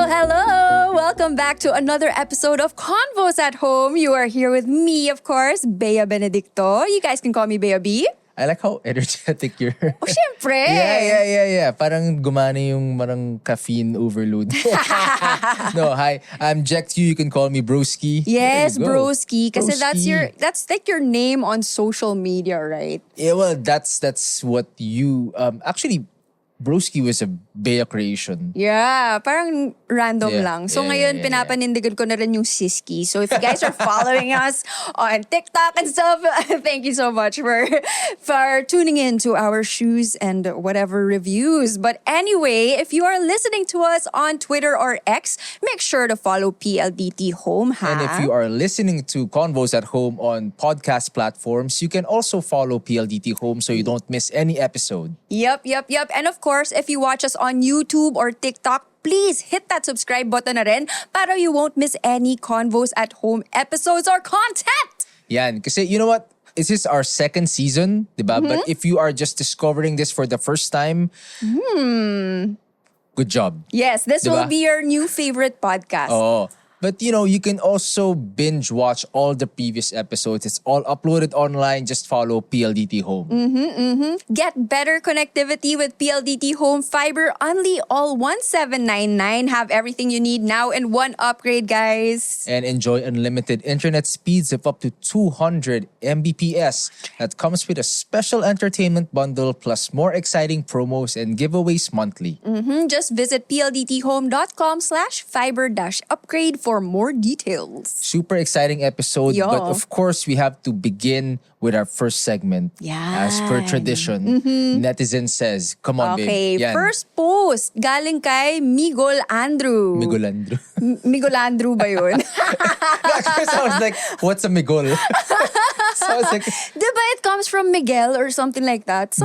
Hello! Welcome back to another episode of CONVOS at Home. You are here with me, of course, Bea Benedicto. You guys can call me Bea B. I like how energetic you're. Oh, syempre! Yeah. Parang gumana yung marang caffeine overload. No, hi. I'm Jech. You can call me Broski. Yes, Broski. Kasi Broski. that's like your name on social media, right? Yeah, well, that's what you... actually, Broski was a Bea creation. Yeah, parang random lang. So ngayon, yeah. pinapanindigan ko na rin yung Siski. So if you guys are following us on TikTok and stuff, thank you so much for tuning in to our shoes and whatever reviews. But anyway, if you are listening to us on Twitter or X, make sure to follow PLDT Home, ha? And if you are listening to Convos at Home on podcast platforms, you can also follow PLDT Home so you don't miss any episode. Yep. And of course, if you watch us on YouTube or TikTok, please hit that subscribe button na rin para you won't miss any Convos at Home episodes or content. Yan. Kasi you know what? This is our second season, diba? But if you are just discovering this for the first time, good job. Yes, this Diba? will be your new favorite podcast. Oh. But you know, you can also binge watch all the previous episodes. It's all uploaded online. Just follow PLDT Home. Get better connectivity with PLDT Home Fiber only all 1799. Have everything you need now in one upgrade, guys. And enjoy unlimited internet speeds of up to 200 Mbps. That comes with a special entertainment bundle plus more exciting promos and giveaways monthly. Just visit pldthome.com/fiber-upgrade for more details. Super exciting episode. Yo. But of course, we have to begin with our first segment. As per tradition, Netizen says, come on, Okay, babe. Yan. first post galing kay Migol Andrew. Migolandro. Migol Andrew ba yun? At first I was like, what's a Migol? So I was like, Diba it comes from Miguel or something like that?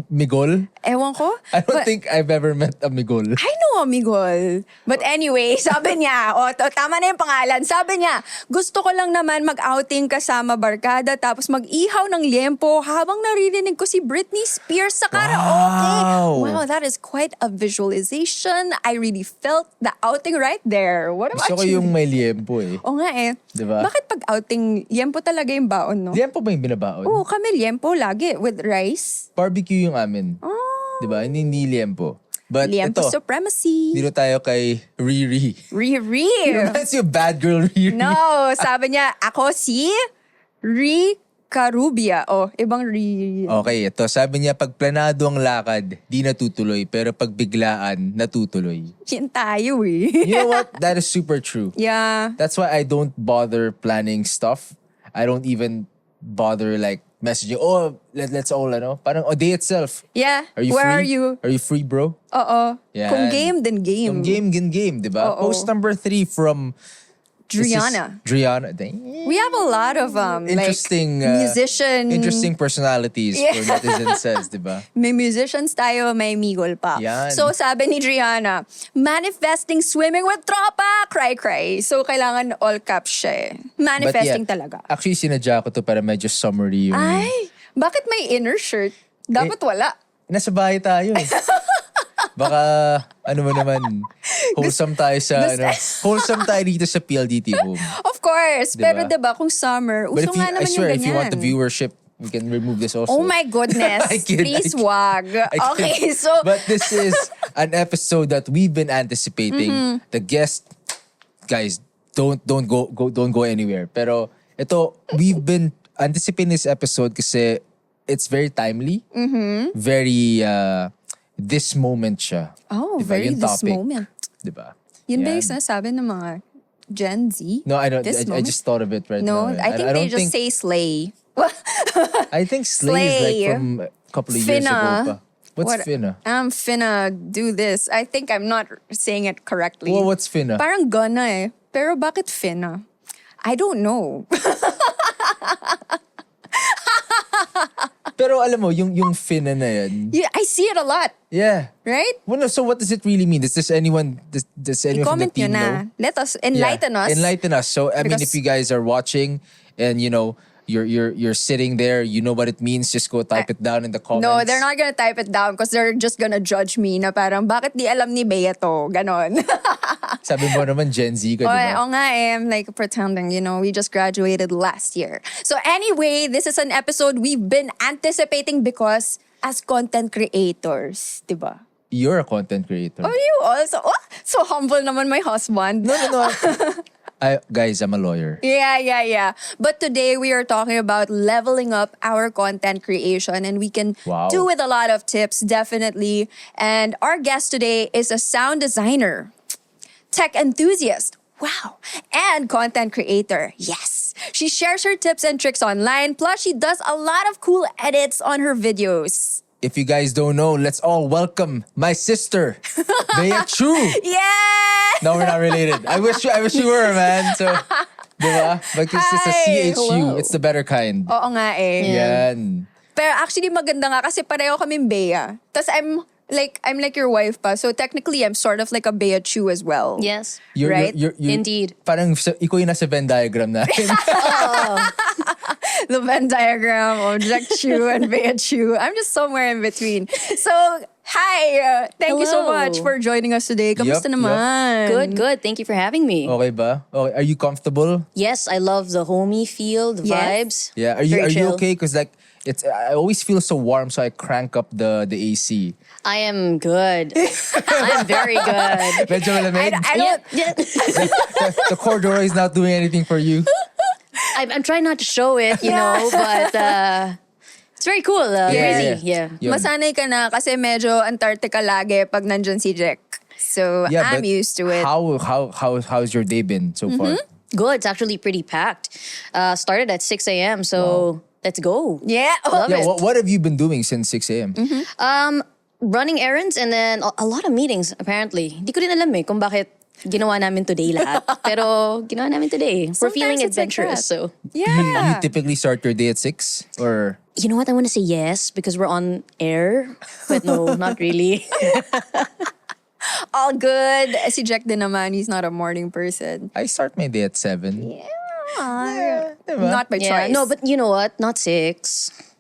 Migol? Ewan ko. I don't But think I've ever met a Migol. I know a Migol. But anyway, sabi niya, tama na yung pangalan. Sabi niya, gusto ko lang naman mag-outing kasama barkada tapos mag-ihaw ng liempo habang naririnig ko si Britney Spears sa karaoke. Wow, that is quite a visualization. I really felt the outing right there. What about Gusto ko you? yung may liempo eh. O nga eh. Diba? Bakit pag outing, liempo talaga yung baon, no? Liempo ba yung binabaon? Oo, kami liempo lagi with rice. Barbecue yung amin. Oh, Diba? Hindi liempo. But liempo ito, supremacy. dito tayo kay Riri. Riri. Reminds you of bad girl Riri. No, sabi niya, ako si Ri Carubia. Oh, ibang Ri. Okay, ito. Sabi niya, pag planado ang lakad, di natutuloy. Pero pag biglaan, natutuloy. Yun tayo eh. You know what? That is super true. Yeah. That's why I don't bother planning stuff. I don't even bother like messaging, let's all, parang day itself. Yeah. Are you Where free? are you? Are you free, bro? Oo. Yan. Kung game, then game. Kung game, diba? Oo. Post number 3 from... Driana. Driana. We have a lot of Interesting, like musician. Interesting personalities Yeah. for Netizen says, diba? May musicians tayo, may migol pa. Yan. So sabi ni Driana, manifesting swimming with tropa, cry. So kailangan all caps siya eh. Manifesting But talaga. Actually, sinadya ko to para medyo summary yung... Ay, bakit may inner shirt? Dapat wala. Nasa bahay tayo eh. Baka, ano mo naman, wholesome tayo sa, wholesome tayo dito sa PLDT Home. Of course. Diba? Pero diba, kung summer, But uso nga naman I swear, yung if ganyan. you want the viewership, we can remove this also. Oh my goodness. I kid, Please I kid. wag. I kid. Okay, so... But this is an episode that we've been anticipating. The guest, guys, don't go anywhere. Pero ito, we've been anticipating this episode kasi it's very timely. Very... this moment siya. Oh, Diba? very Yung this topic. moment. Diba? Yun ba Yan. yung sinasabi ng mga Gen Z? No, I don't. This I moment? just thought of it right No, now. I think they just say slay. I think Slay is like from a couple of years ago pa. What's finna? I'm finna do this. I think I'm not saying it correctly. Well, what's finna? Parang gonna eh. Pero bakit finna? I don't know. Pero alam mo, yung finna na yan. Yeah, I see it a lot. Yeah. Right? Well, no, so what does it really mean? Does anyone from the I-comment nyo team na. know? Let us enlighten us. Enlighten us. So I mean, Because- if you guys are watching and you're sitting there, you know what it means, just go type it down in the comments. No, they're not gonna type it down because they're just gonna judge me na parang, bakit di alam ni Bea to? Ganon. Sabi mo naman Gen Z ka, di ba? Oo nga eh. I'm like pretending, we just graduated last year. So anyway, this is an episode we've been anticipating because as content creators, di ba? You're a content creator. Oh, you also? Oh, so humble naman my husband. No. Guys, I'm a lawyer. Yeah. But today we are talking about leveling up our content creation, and we can Wow. do with a lot of tips, definitely. And our guest today is a sound designer, tech enthusiast, wow, and content creator. Yes. She shares her tips and tricks online, plus she does a lot of cool edits on her videos. If you guys don't know, let's all welcome my sister, Bea Chu. Yeah! No, we're not related. I wish you were, man. So, di ba? Because it's a Hi. CHU. Hello. It's the better kind. Oo nga eh. Yan. Pero actually maganda nga kasi pareho kaming Bea. Tapos I'm like your wife pa. So technically I'm sort of like a Bea Chu as well. Yes. Right? Indeed. Parang ikaw yung nasa Venn diagram natin. The Venn diagram of Jech Chu and Bea Chu. I'm just somewhere in between. So, hi! Thank you so Hello. much for joining us today. Kamusta Yup, naman? Good. Thank you for having me. Okay ba? Okay. Are you comfortable? Yes, I love the homey feel, the Yes. vibes. Yeah. Are Very you chill. okay? Because like I always feel so warm, so I crank up the AC. I am good. I'm very good. Medyo malamig. I don't... Yeah. The corridor is not doing anything for you. I'm trying not to show it, but it's very cool. Crazy. Yeah. Yun. Masanay ka na kasi medyo Antarctica lagi pag nandyan si Jech. So, I'm but used to it. How's your day been so far? Good. It's actually pretty packed. Started at 6 a.m. So let's go. Yeah. Oh, Love Yeah, it. what have you been doing since 6 a.m.? Running errands and then a lot of meetings, apparently. Di ko rin alam kung bakit ginawa namin today lahat. Pero ginawa namin today. We're feeling it's like adventurous, that. so... You yeah. typically start your day at 6? Or You know what? I want to say yes because we're on air. But no, not really. All good. Si Jech din naman, he's not a morning person. I start my day at 7. Yeah. diba? Not by Yeah. choice. No, but you know what? Not 6.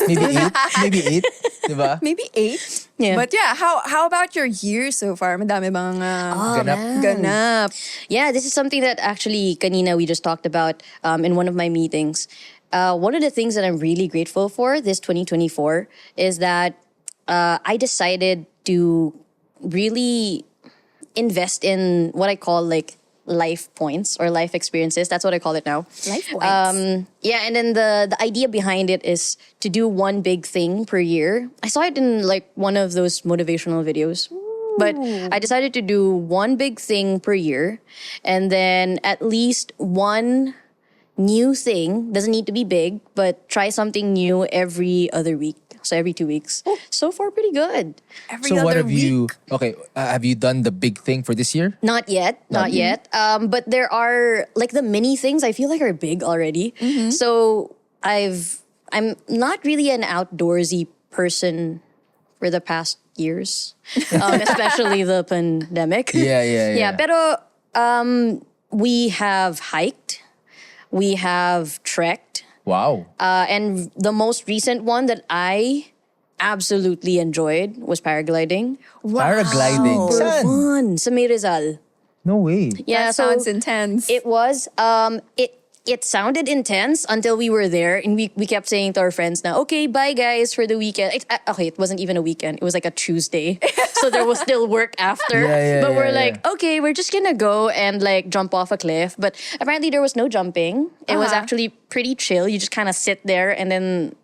Maybe 8? Maybe 8? Diba? Maybe 8. Yeah. But yeah, how about your year so far? Madami bang Ganap. ganap? Yeah, this is something that actually kanina we just talked about in one of my meetings. One of the things that I'm really grateful for this 2024 is that I decided to really invest in what I call like life points or life experiences. That's what I call it now. Life points. Yeah, and then the idea behind it is to do one big thing per year. I saw it in like one of those motivational videos. But I decided to do one big thing per year and then at least one new thing. Doesn't need to be big, but try something new every other week. So every 2 weeks. So far, pretty good. Every So other what have week. you... Okay, have you done the big thing for this year? Not yet. Not yet. But there are like the mini things I feel like are big already. So I'm not really an outdoorsy person for the past years, especially the pandemic. Yeah. Pero we have hiked, we have trekked, Wow. and the most recent one that I absolutely enjoyed was paragliding. Paragliding. Saan? Fun. Sa May Rizal. No way. Yeah, That sounds intense. It was. It sounded intense until we were there, and we kept saying to our friends, "Now, okay, bye guys for the weekend." It wasn't even a weekend; it was like a Tuesday, so there was still work after. Yeah, but we're yeah. like, okay, we're just gonna go and like jump off a cliff. But apparently, there was no jumping. It was actually pretty chill. You just kind of sit there, and then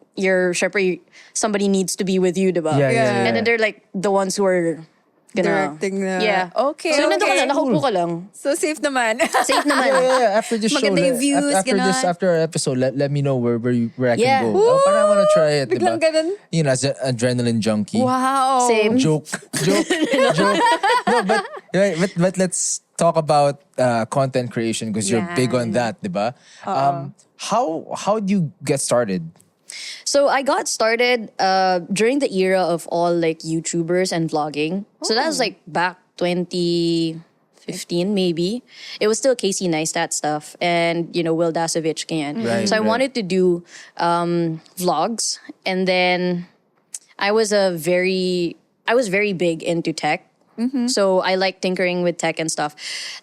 somebody needs to be with you, diba? Yeah. And then they're like the ones who are gonna Directing na. Yeah. Okay, So nandun ka okay. lang, nakaupo ka lang. So safe naman. Safe naman. Yeah. After this show, Maganda yung views, after our episode, let me know where I Yeah. can go. Oh, parang I wanna try it, Biglang diba? ganun. You know, as an adrenaline junkie. Wow. Same. Joke. No, but let's talk about content creation because you're big on that, diba? How do you get started? So I got started during the era of all like YouTubers and vlogging. So that was like back 2015 maybe. It was still Casey Neistat stuff and Will Dasovich ganyan. Right, So I right. wanted to do vlogs, and then I was very big into tech So I like tinkering with tech and stuff.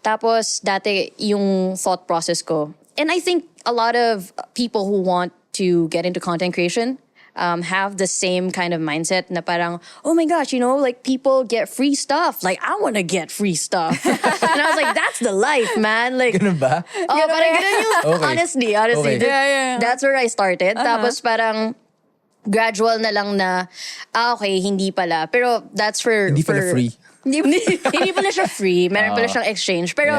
Tapos dati yung thought process ko. And I think a lot of people who want to get into content creation have the same kind of mindset na parang, oh my gosh, you know, like people get free stuff. Like I want to get free stuff. And I was like, that's the life, man. Like, Ganun ba? oh, parang ganun yung, Okay. honestly. Okay. Yeah. That's where I started. Tapos parang, gradual na lang na, okay, hindi pala. Pero that's for... Hindi pala free. Hindi pala siya free. Meron pala siyang exchange. Pero,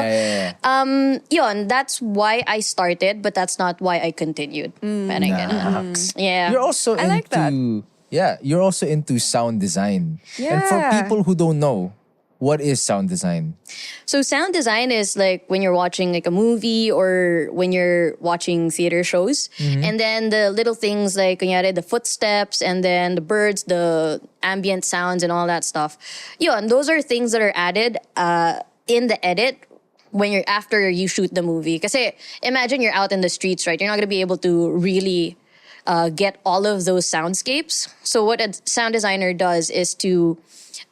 yun, that's why I started, but that's not why I continued. Parang ganun. Yeah. You're also I like that. you're also into sound design. And for Yeah. people who don't know, what is sound design? So sound design is like when you're watching like a movie or when you're watching theater shows. And then the little things like kunyari, the footsteps and then the birds, the ambient sounds and all that stuff. Yun, those are things that are added in the edit when you're after you shoot the movie. Kasi imagine you're out in the streets, right? You're not gonna be able to really get all of those soundscapes. So what a sound designer does is to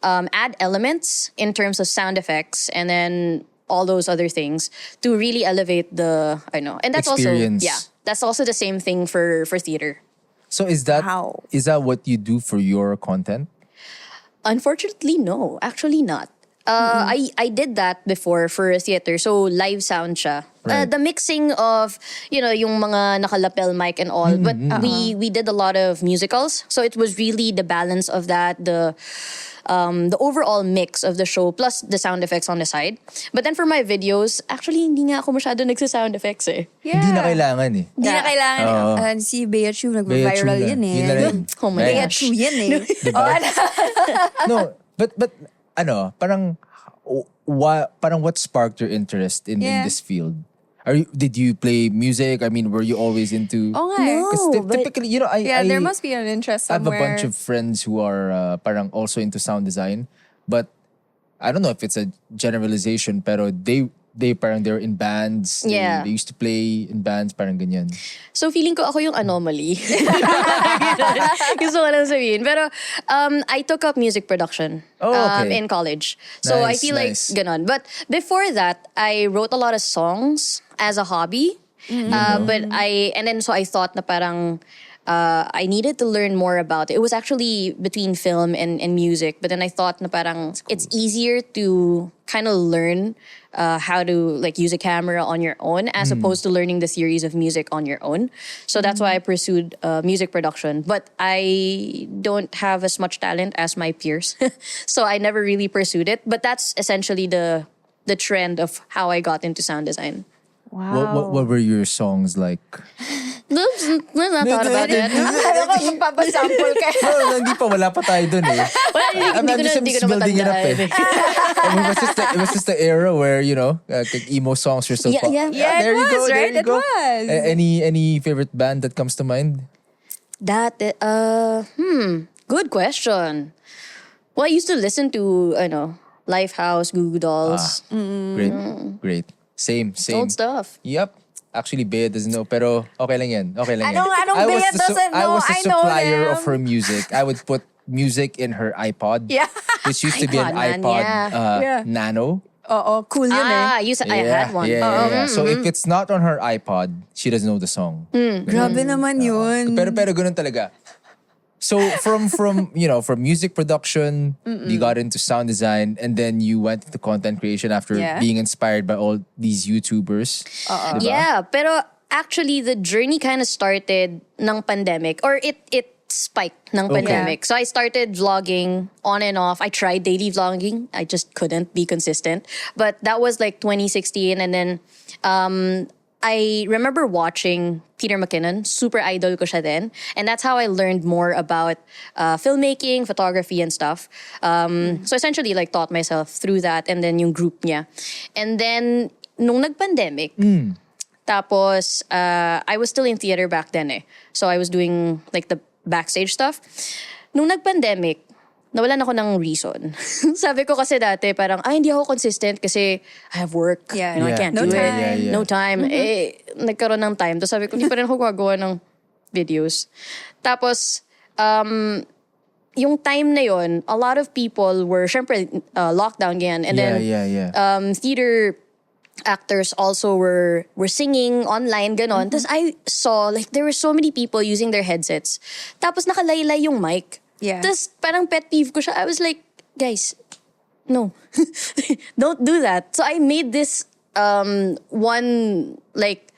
add elements in terms of sound effects and then all those other things to really elevate the, I know. And that's Experience. that's also the same thing for theater. So is that Wow. what you do for your content? Unfortunately, no. Actually not. I did that before for theater. So live sound siya. Right. The mixing of, you know, yung mga nakalapel mic and all. But we did a lot of musicals. So it was really the balance of that, the overall mix of the show plus the sound effects on the side. But then for my videos, actually hindi nga ako masyado nagsa-sound effects eh. Yeah. Hindi na kailangan eh. Hindi na kailangan. Oo. Si Bea Chu, Bea Chu nag-viral na. yan eh. Yun na rin. Oh my Bea gosh. Chu yan eh. Diba? No, but ano, parang what sparked your interest in this field? Did you play music? I mean, were you always into? Oo nga eh. No. Because but- typically, you know, Yeah, there must be an interest I have a somewhere. bunch of friends who are parang also into sound design, but I don't know if it's a generalization, pero they parang they're in bands. Yeah. They used to play in bands, parang ganyan. So feeling ko ako yung anomaly. Gusto ko lang sabihin. Pero I took up music production Oh, okay. in college. So I Nice, feel like nice. ganon. But before that, I wrote a lot of songs as a hobby. But so I thought na parang I needed to learn more about it. It was actually between film and music. But then I thought na parang it's easier to kind of learn how to like use a camera on your own as opposed to learning the theories of music on your own. So that's why I pursued music production. But I don't have as much talent as my peers. So I never really pursued it. But that's essentially the trend of how I got into sound design. Wow. What were your songs like? Oops, not thought about that. Ano ka magpapasample ka? No, hindi pa. Wala pa tayo dun eh. Well, hindi ko na building it up eh. matandaan. I mean, it was just the era where, you know, emo songs were still Yeah, pop. yeah. Yeah, there it you go, was, there right? you It go. was. Any favorite band that comes to mind? Good question. Well, I used to listen to, Lifehouse, Goo Goo Dolls, Great. Same. old stuff. Yep. Actually, Bea doesn't know, pero okay lang yan. Okay lang yan. Anong Bea doesn't I know? was the I know supplier them. of her music. I would put music in her iPod. Yeah. Which used to be an iPod, man, iPod yeah. Nano. Oo, cool yun eh. I had one. Yeah. So if it's not on her iPod, she doesn't know the song. Grabe naman yun. Pero ganun talaga. So from music production, you got into sound design, and then you went into content creation after Yeah. being inspired by all these YouTubers. Diba? Yeah, pero actually the journey kind of started ng pandemic or it spiked ng pandemic. So I started vlogging on and off. I tried daily vlogging. I just couldn't be consistent. But that was like 2016 and then I remember watching Peter McKinnon. Super idol ko siya then. And that's how I learned more about filmmaking, photography, and stuff. So essentially, like, taught myself through that and then yung group niya. And then, nung nag-pandemic, tapos, I was still in theater back then eh. So I was doing, like, the backstage stuff. Nung nag-pandemic, nawalan ako ng reason. Sabi ko kasi dati parang, hindi ako consistent kasi I have work. Yeah. I can't No do time. it. Yeah. No time. Nagkaroon ng time. Tapos sabi ko, hindi pa rin ako gagawa ng videos. Tapos, yung time na yon, a lot of people were, syempre, lockdown yan. And then, theater actors also were singing online, ganon. Tapos I saw, like, there were so many people using their headsets. Tapos nakalaylay yung mic. Yeah. Tapos parang pet peeve ko siya. I was like, guys, no. Don't do that. So I made this one, like,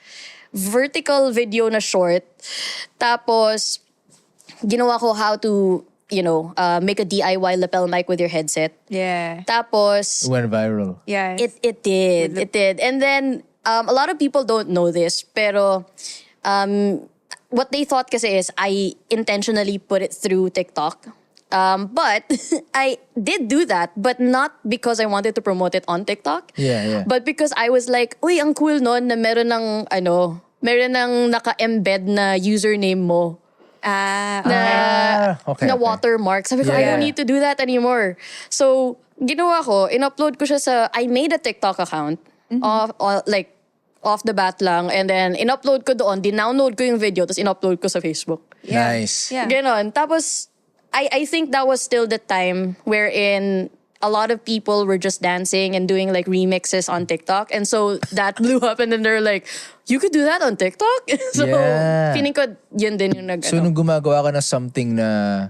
vertical video na short. Tapos, ginawa ko how to, make a DIY lapel mic with your headset. Yeah. Tapos, It went viral. Yeah. it did. And then, a lot of people don't know this, pero what they thought kasi is I intentionally put it through TikTok. But I did do that, but not because I wanted to promote it on TikTok. Yeah. But because I was like, uy, ang cool nun na meron ng naka-embed na username mo. Okay. Watermark. Sabi ko, I don't need to do that anymore. So, ginawa ko, in-upload ko siya sa, I made a TikTok account, off the bat lang, and then in-upload ko doon, dinownload ko yung video, tapos in-upload ko sa Facebook. Yeah. Nice. Yeah. Ganon. Tapos, I think that was still the time wherein a lot of people were just dancing and doing like remixes on TikTok. And so that blew up and then they're like, you could do that on TikTok? So, Yeah. feeling ko yun din yung So nung gumagawa ka na something na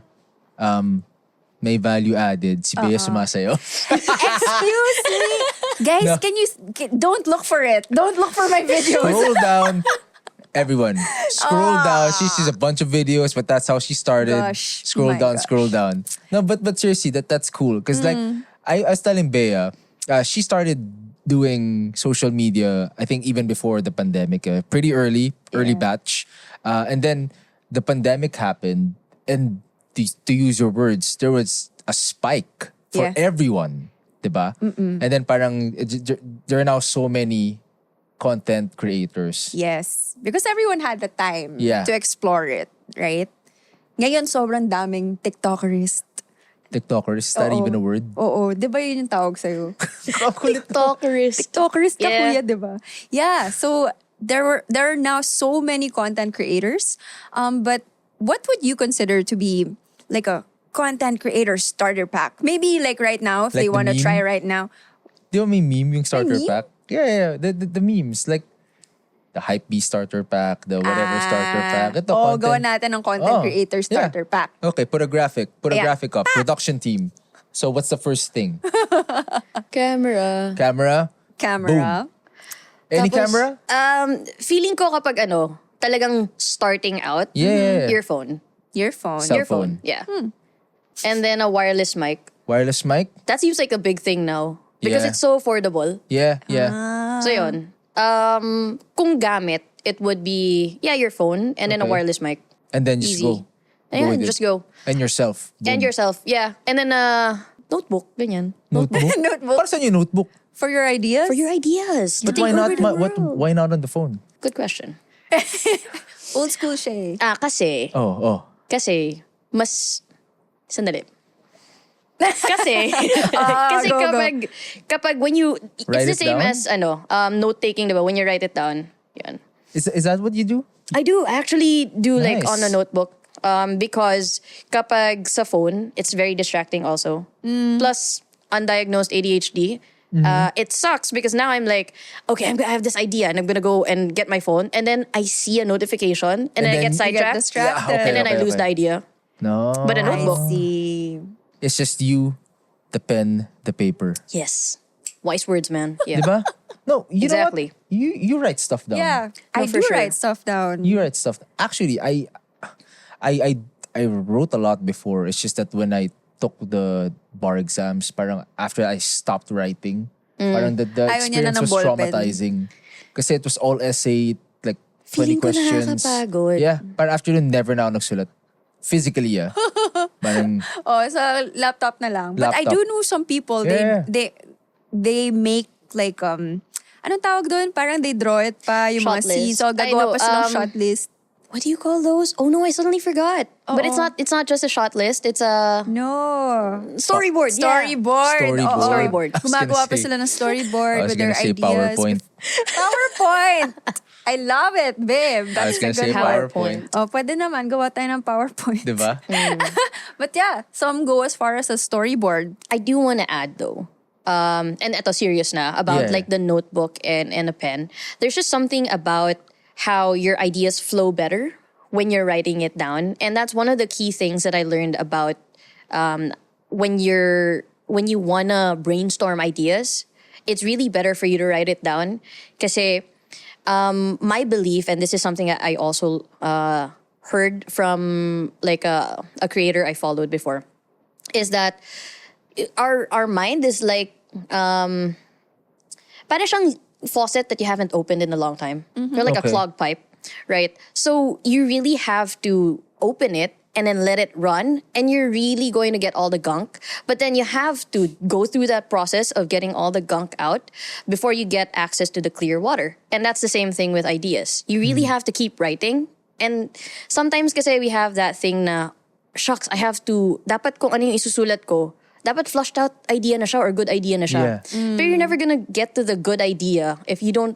may value added, si Bea sumasayaw. Excuse me. Guys, don't look for it. Don't look for my videos. Scroll down. Everyone, scroll down. She sees a bunch of videos, but that's how she started. Gosh. Scroll My down, gosh. scroll down. No, but seriously, that's cool. Because like, I was telling Bea, she started doing social media, I think even before the pandemic, pretty early batch. And then the pandemic happened, and to use your words, there was a spike for Yeah. everyone, diba? And then parang, there are now so many content creators. Yes. Because everyone had the time Yeah. to explore it, right? Ngayon, sobrang daming TikTokerist. TikTokers, is that Oo. even a word? Oo. Di ba yun yung tawag sa'yo? TikTokerist. TikTokerist ka, Yeah. kuya, di ba? Yeah. So, there are now so many content creators. But what would you consider to be like a content creator starter pack? Maybe like right now, if Like they the want to meme? try right now. Di ba may meme yung starter meme? pack? Yeah. The memes. Like, the Hypebeast starter pack, the whatever starter pack. Ito, gawa natin ng content creator starter pack. Okay, put a graphic. Put a Yeah. graphic up. Production team. So what's the first thing? Camera. Camera. Any Tapos, camera? Feeling ko kapag talagang starting out, Yeah. your phone. Your phone. Cell Your phone. phone. Yeah. And then a wireless mic. Wireless mic? That seems like a big thing now. Because Yeah. it's so affordable. Yeah. So yun. Kung gamit, it would be, your phone and then a Okay. wireless mic. And then just Easy. go. Ayan, with it. just go. And yourself. Boom. And yourself, yeah. And then notebook, ganyan. Notebook? Notebook. Para saan yung notebook? For your ideas? For your ideas. To But take why not? over the world. Why not on the phone? Good question. Old school siya eh. Kasi, mas, sandali. Kasi go, go. kapag when you, Write it's the it same down? as, note-taking, diba? When you write it down, yan. Is that what you do? I do actually do like Nice. on a notebook because kapag sa phone, it's very distracting also. Plus, undiagnosed ADHD, it sucks because now I'm like, okay, I have this idea and I'm gonna go and get my phone and then I see a notification and then I then get you You get sidetracked distracted. Yeah, and then I lose the idea. No. But a I notebook. see. It's just you, the pen, the paper. Yes. Wise words, man. Yeah. Diba? No, you Exactly. know what? You write stuff down. Yeah. No, I for do sure. write stuff down. You write stuff. Actually, I wrote a lot before. It's just that when I took the bar exams, parang after I stopped writing, parang the Ayaw niya na experience ng was ballpen. traumatizing. Kasi it was all essay, like 20 Feeling ko questions. nakakapagod. Yeah. Parang after nun, never na ako nagsulat. Physically, yeah. Parang, Oh, sa laptop na lang. But I Laptop. do know some people, Yeah. they make like, anong tawag doon? Parang they draw it pa, yung Shot mga scenes. list. So, I gagawa know, pa silang shot list. What do you call those? Oh no, I suddenly forgot. But it's not just a shot list. It's a No. storyboard. Yeah. Storyboard. Oo. Storyboard. I was Gumagawa gonna pa say- sila ng I storyboard was with their gonna say ideas. PowerPoint. PowerPoint! I love it, babe. I was That's a gonna say good one. PowerPoint. Oh, pwede naman. Gawa tayo ng PowerPoint. Diba? But yeah, some go as far as a storyboard. I do want to add though, and ito serious na, about Yeah. like the notebook and a pen. There's just something about how your ideas flow better when you're writing it down. And that's one of the key things that I learned about when you wanna brainstorm ideas. It's really better for you to write it down. Kasi my belief, and this is something that I also heard from like a creator I followed before, is that our mind is like parang siyang faucet that you haven't opened in a long time. Or like a Okay. clogged pipe, right? So you really have to open it and then let it run, and you're really going to get all the gunk. But then you have to go through that process of getting all the gunk out before you get access to the clear water. And that's the same thing with ideas. You really have to keep writing. And sometimes kasi we have that thing na, shucks, I have to, dapat kung ano yung isusulat ko, dapat flushed out idea na siya or good idea na siya. Yeah. But you're never gonna get to the good idea if you don't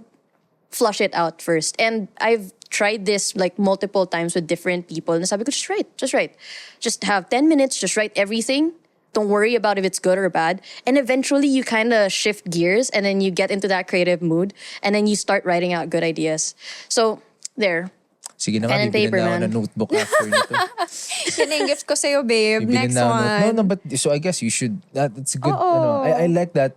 flush it out first. And I've tried this like multiple times with different people. And sabi ko, just write. Just have 10 minutes, just write everything. Don't worry about if it's good or bad. And eventually you kind of shift gears and then you get into that creative mood and then you start writing out good ideas. So, there. Sige na nga, Pen and bibili paper, na ako man. ng notebook after nito. Sininggift ko sa'yo, babe. Bibili Next na ako. one. No, no, but so I guess you should, that's a good, Oo. I like that,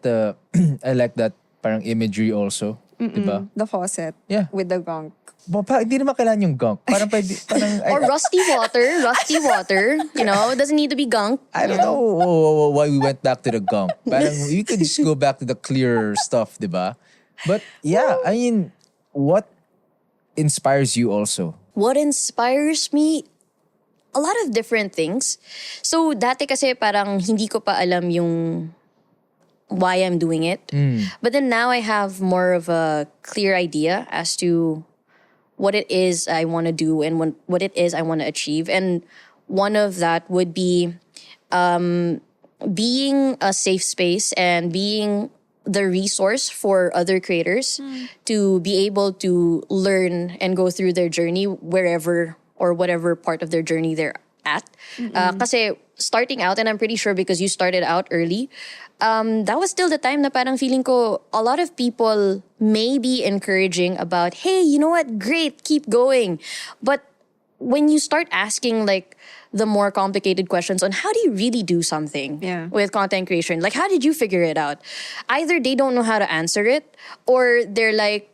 I like that parang imagery also. Diba? The faucet. Yeah. With the gunk. Hindi naman kailangan yung gunk. Parang pwede, parang, Or rusty water. You know, it doesn't need to be gunk. I don't know why we went back to the gunk. Parang you could just go back to the clear stuff, diba? But yeah, I mean, what inspires you also? What inspires me? A lot of different things. So, dati kasi parang hindi ko pa alam yung why I'm doing it. But then now I have more of a clear idea as to what it is I want to do and what it is I want to achieve. And one of that would be being a safe space and being the resource for other creators to be able to learn and go through their journey wherever or whatever part of their journey they're at. Kasi starting out, and I'm pretty sure because you started out early, that was still the time na parang feeling ko a lot of people may be encouraging about, hey, you know what, great, keep going. But when you start asking like the more complicated questions on how do you really do something with content creation, like how did you figure it out? Either they don't know how to answer it or they're like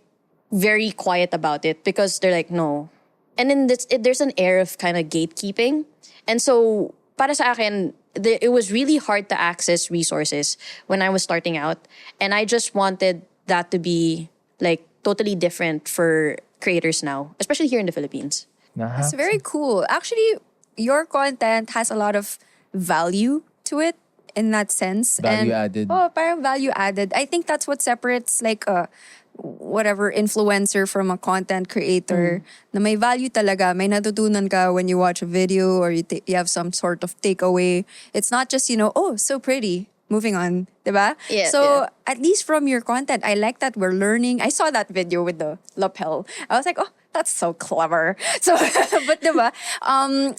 very quiet about it because they're like, no. And then there's an air of kind of gatekeeping. And so para sa akin, it was really hard to access resources when I was starting out. And I just wanted that to be like totally different for creators now, especially here in the Philippines. It's very cool. Actually, your content has a lot of value to it in that sense. Value added. Oh, parang value added. I think that's what separates like a whatever influencer from a content creator. Na may value talaga. May natutunan ka when you watch a video or you have some sort of takeaway. It's not just, oh, so pretty. Moving on, diba? Yeah, so yeah. at least from your content, I like that we're learning. I saw that video with the lapel. I was like, oh, that's so clever. So, but diba,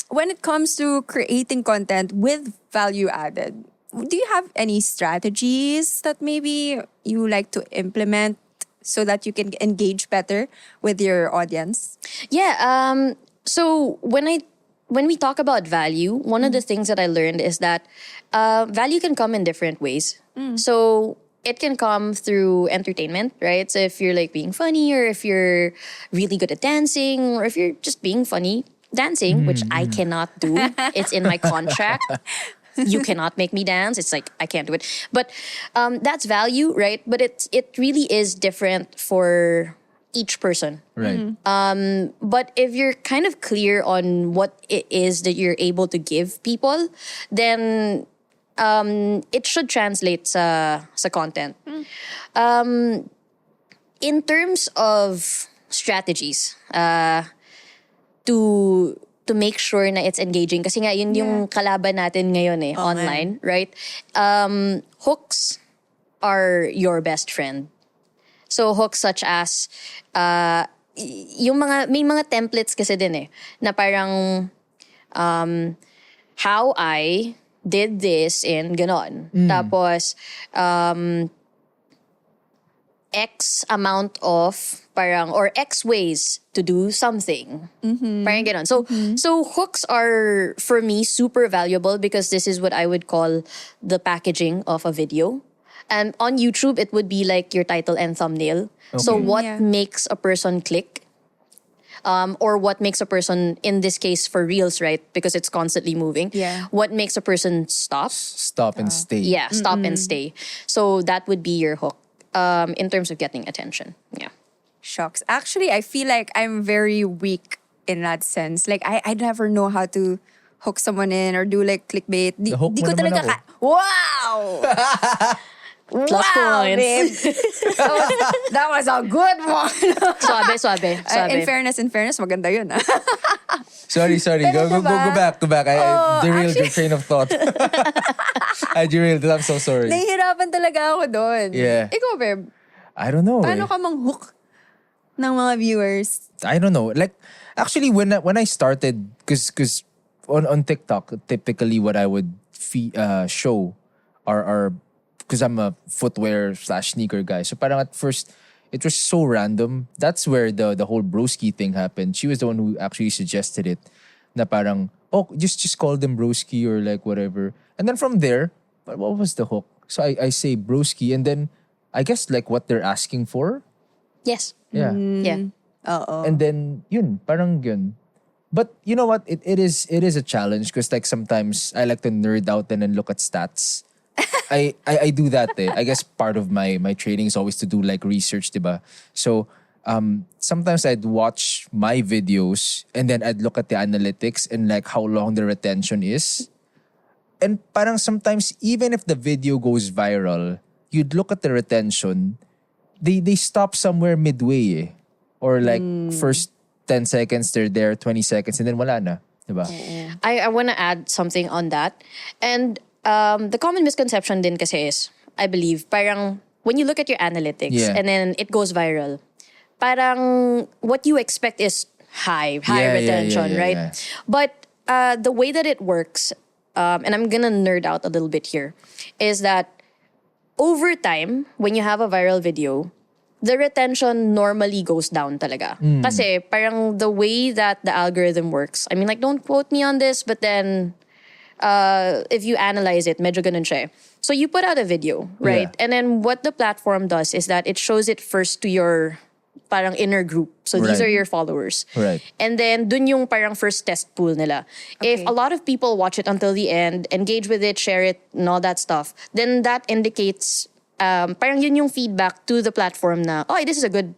when it comes to creating content with value added, do you have any strategies that maybe you like to implement so that you can engage better with your audience? Yeah. So when we talk about value, one of the things that I learned is that value can come in different ways. So it can come through entertainment, right? So if you're like being funny or if you're really good at dancing or if you're just being funny dancing, which I cannot do. It's in my contract. You cannot make me dance. It's like, I can't do it. But that's value, right? But it really is different for each person. Right. But if you're kind of clear on what it is that you're able to give people, then it should translate sa content. In terms of strategies, to make sure na it's engaging. Kasi nga, yun yung kalaban natin ngayon online, right? Hooks are your best friend. So hooks such as yung may mga templates kasi din na parang how I did this and ganon. Tapos X amount of parang or X ways to do something. Parang ganon. So hooks are for me super valuable because this is what I would call the packaging of a video. And on YouTube, it would be like your title and thumbnail. So what makes a person click? Or what makes a person, in this case for Reels, right? Because it's constantly moving. Yeah. What makes a person stop? Stop and stay. Yeah, stop and stay. So that would be your hook in terms of getting attention. Yeah. Shucks. Actually, I feel like I'm very weak in that sense. Like, I never know how to hook someone in or do like clickbait. The-hook Di mo ko naman talaga ako. Wow! Plus wow, points. babe. That was a good one. Suabe. In fairness, maganda yun. Sorry. Pero Go diba? back. I derailed your train of thought. I derailed it. I'm so sorry. Nahihirapan talaga ako doon. Yeah. Ikaw, babe, I don't know. paano ka mang-hook ng mga viewers? I don't know. Like, actually, when I started, because on TikTok, typically what I would show are because I'm a footwear/sneaker guy. So parang at first, it was so random. That's where the whole broski thing happened. She was the one who actually suggested it. Na parang, oh, just call them broski or like whatever. And then from there, what was the hook? So I say broski, and then I guess like what they're asking for. Yes. Yeah. Yeah. And then yun, parang yun. But you know what? It is a challenge because like sometimes I like to nerd out and then look at stats. I do that. I guess part of my training is always to do like research, diba? So sometimes I'd watch my videos and then I'd look at the analytics and like how long the retention is. And parang sometimes even if the video goes viral, you'd look at the retention, they stop somewhere midway or like first 10 seconds they're there, 20 seconds and then wala na, diba? I want to add something on that. And the common misconception din kasi is, I believe, parang when you look at your analytics and then it goes viral, parang what you expect is high retention, right? Yeah. But the way that it works, and I'm gonna nerd out a little bit here, is that over time, when you have a viral video, the retention normally goes down talaga. Kasi parang the way that the algorithm works, I mean, like, don't quote me on this, but then if you analyze it, medyo ganun siya. So you put out a video, right? Yeah. And then what the platform does is that it shows it first to your parang inner group. So these Right. are your followers. Right. And then dun yung parang first test pool nila. If Okay. a lot of people watch it until the end, engage with it, share it, and all that stuff, then that indicates parang yun yung feedback to the platform na, oh, this is a good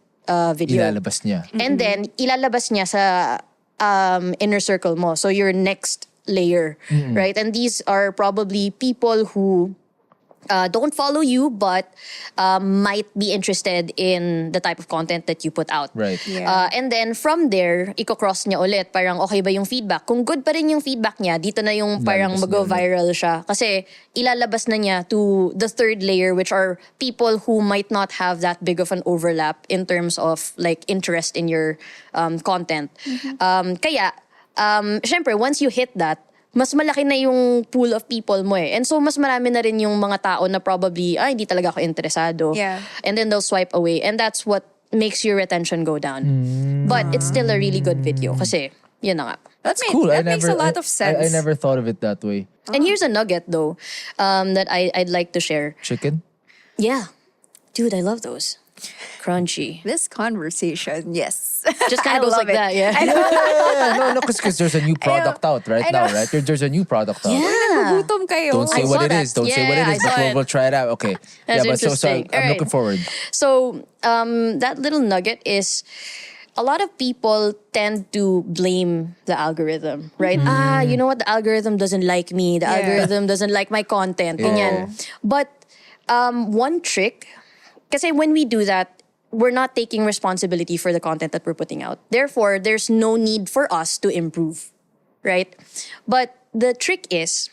video. Ilalabas niya. And then, ilalabas niya sa inner circle mo. So, your next layer, right? And these are probably people who don't follow you but might be interested in the type of content that you put out. Right. Yeah. And then, from there, iko-cross niya ulit. Parang, okay ba yung feedback? Kung good pa rin yung feedback niya, dito na yung parang Lalabas niya mag-viral siya. Kasi, ilalabas na niya to the third layer, which are people who might not have that big of an overlap in terms of like interest in your content. Kaya, syempre, once you hit that, mas malaki na yung pool of people mo eh. And so, mas marami na rin yung mga tao na probably, hindi talaga ako interesado. Yeah. And then they'll swipe away. And that's what makes your retention go down. But it's still a really good video kasi, yun na nga. That's Cool. That makes a lot of sense. I never thought of it that way. And here's a nugget though, that I'd like to share. Chicken? Yeah. Dude, I love those. Crunchy. This conversation, yes. Just kind I of goes love like it. that, yeah. I know. Yeah, no, because there's a new product out right I now, know. right? There's a new product out. Yeah. Gutom kayo. Don't say I what saw it that. is. Don't say what Yeah, it is. I saw But it. we'll try it out. Okay. That's yeah, but so interesting. I'm All looking right. forward. So, that little nugget is a lot of people tend to blame the algorithm, right? You know what? The algorithm doesn't like me. The Yeah. algorithm doesn't like my content. Yeah. Ganyan. But one trick, kasi when we do that, we're not taking responsibility for the content that we're putting out. Therefore, there's no need for us to improve, right? But the trick is,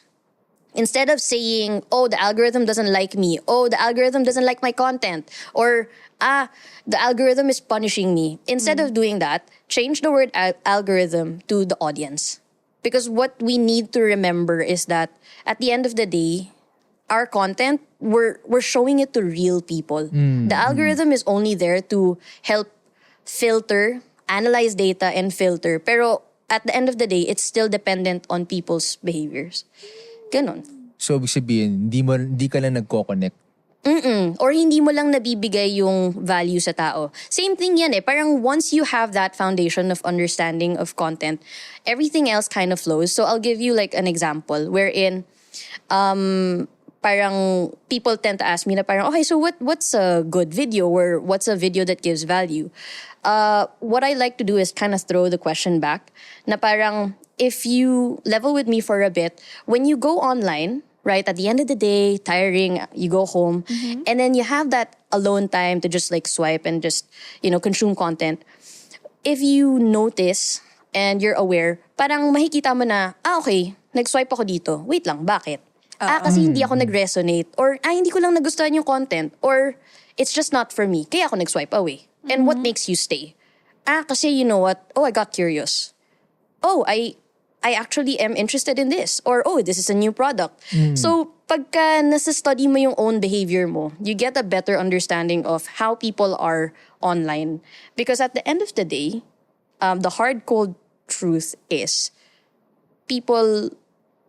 Instead of saying, oh, the algorithm doesn't like me, oh, the algorithm doesn't like my content, or the algorithm is punishing me. Instead of doing that, change the word algorithm to the audience. Because what we need to remember is that at the end of the day, our content, we're showing it to real people. The algorithm is only there to help filter, analyze data, and filter. Pero at the end of the day, it's still dependent on people's behaviors. Ganon. So, ibig sabihin, hindi ka lang nagko-connect. Or hindi mo lang nabibigay yung value sa tao. Same thing yan eh. Parang once you have that foundation of understanding of content, everything else kind of flows. So I'll give you like an example wherein parang people tend to ask me na parang, okay, so what's a good video or what's a video that gives value? What I like to do is kind of throw the question back na parang if you level with me for a bit, when you go online, right, at the end of the day, tiring, you go home, and then you have that alone time to just like swipe and just, consume content. If you notice and you're aware, parang makikita mo na, okay, nag-swipe ako dito. Wait lang, bakit? Kasi hindi ako nag-resonate. Or, hindi ko lang nagustuhan yung content. Or, it's just not for me. Kaya ako nag-swipe away. And what makes you stay? Kasi you know what? Oh, I got curious. Oh, I actually am interested in this. Or, oh, this is a new product. So, pagka nasa-study mo yung own behavior mo, you get a better understanding of how people are online. Because at the end of the day, the hard, cold truth is people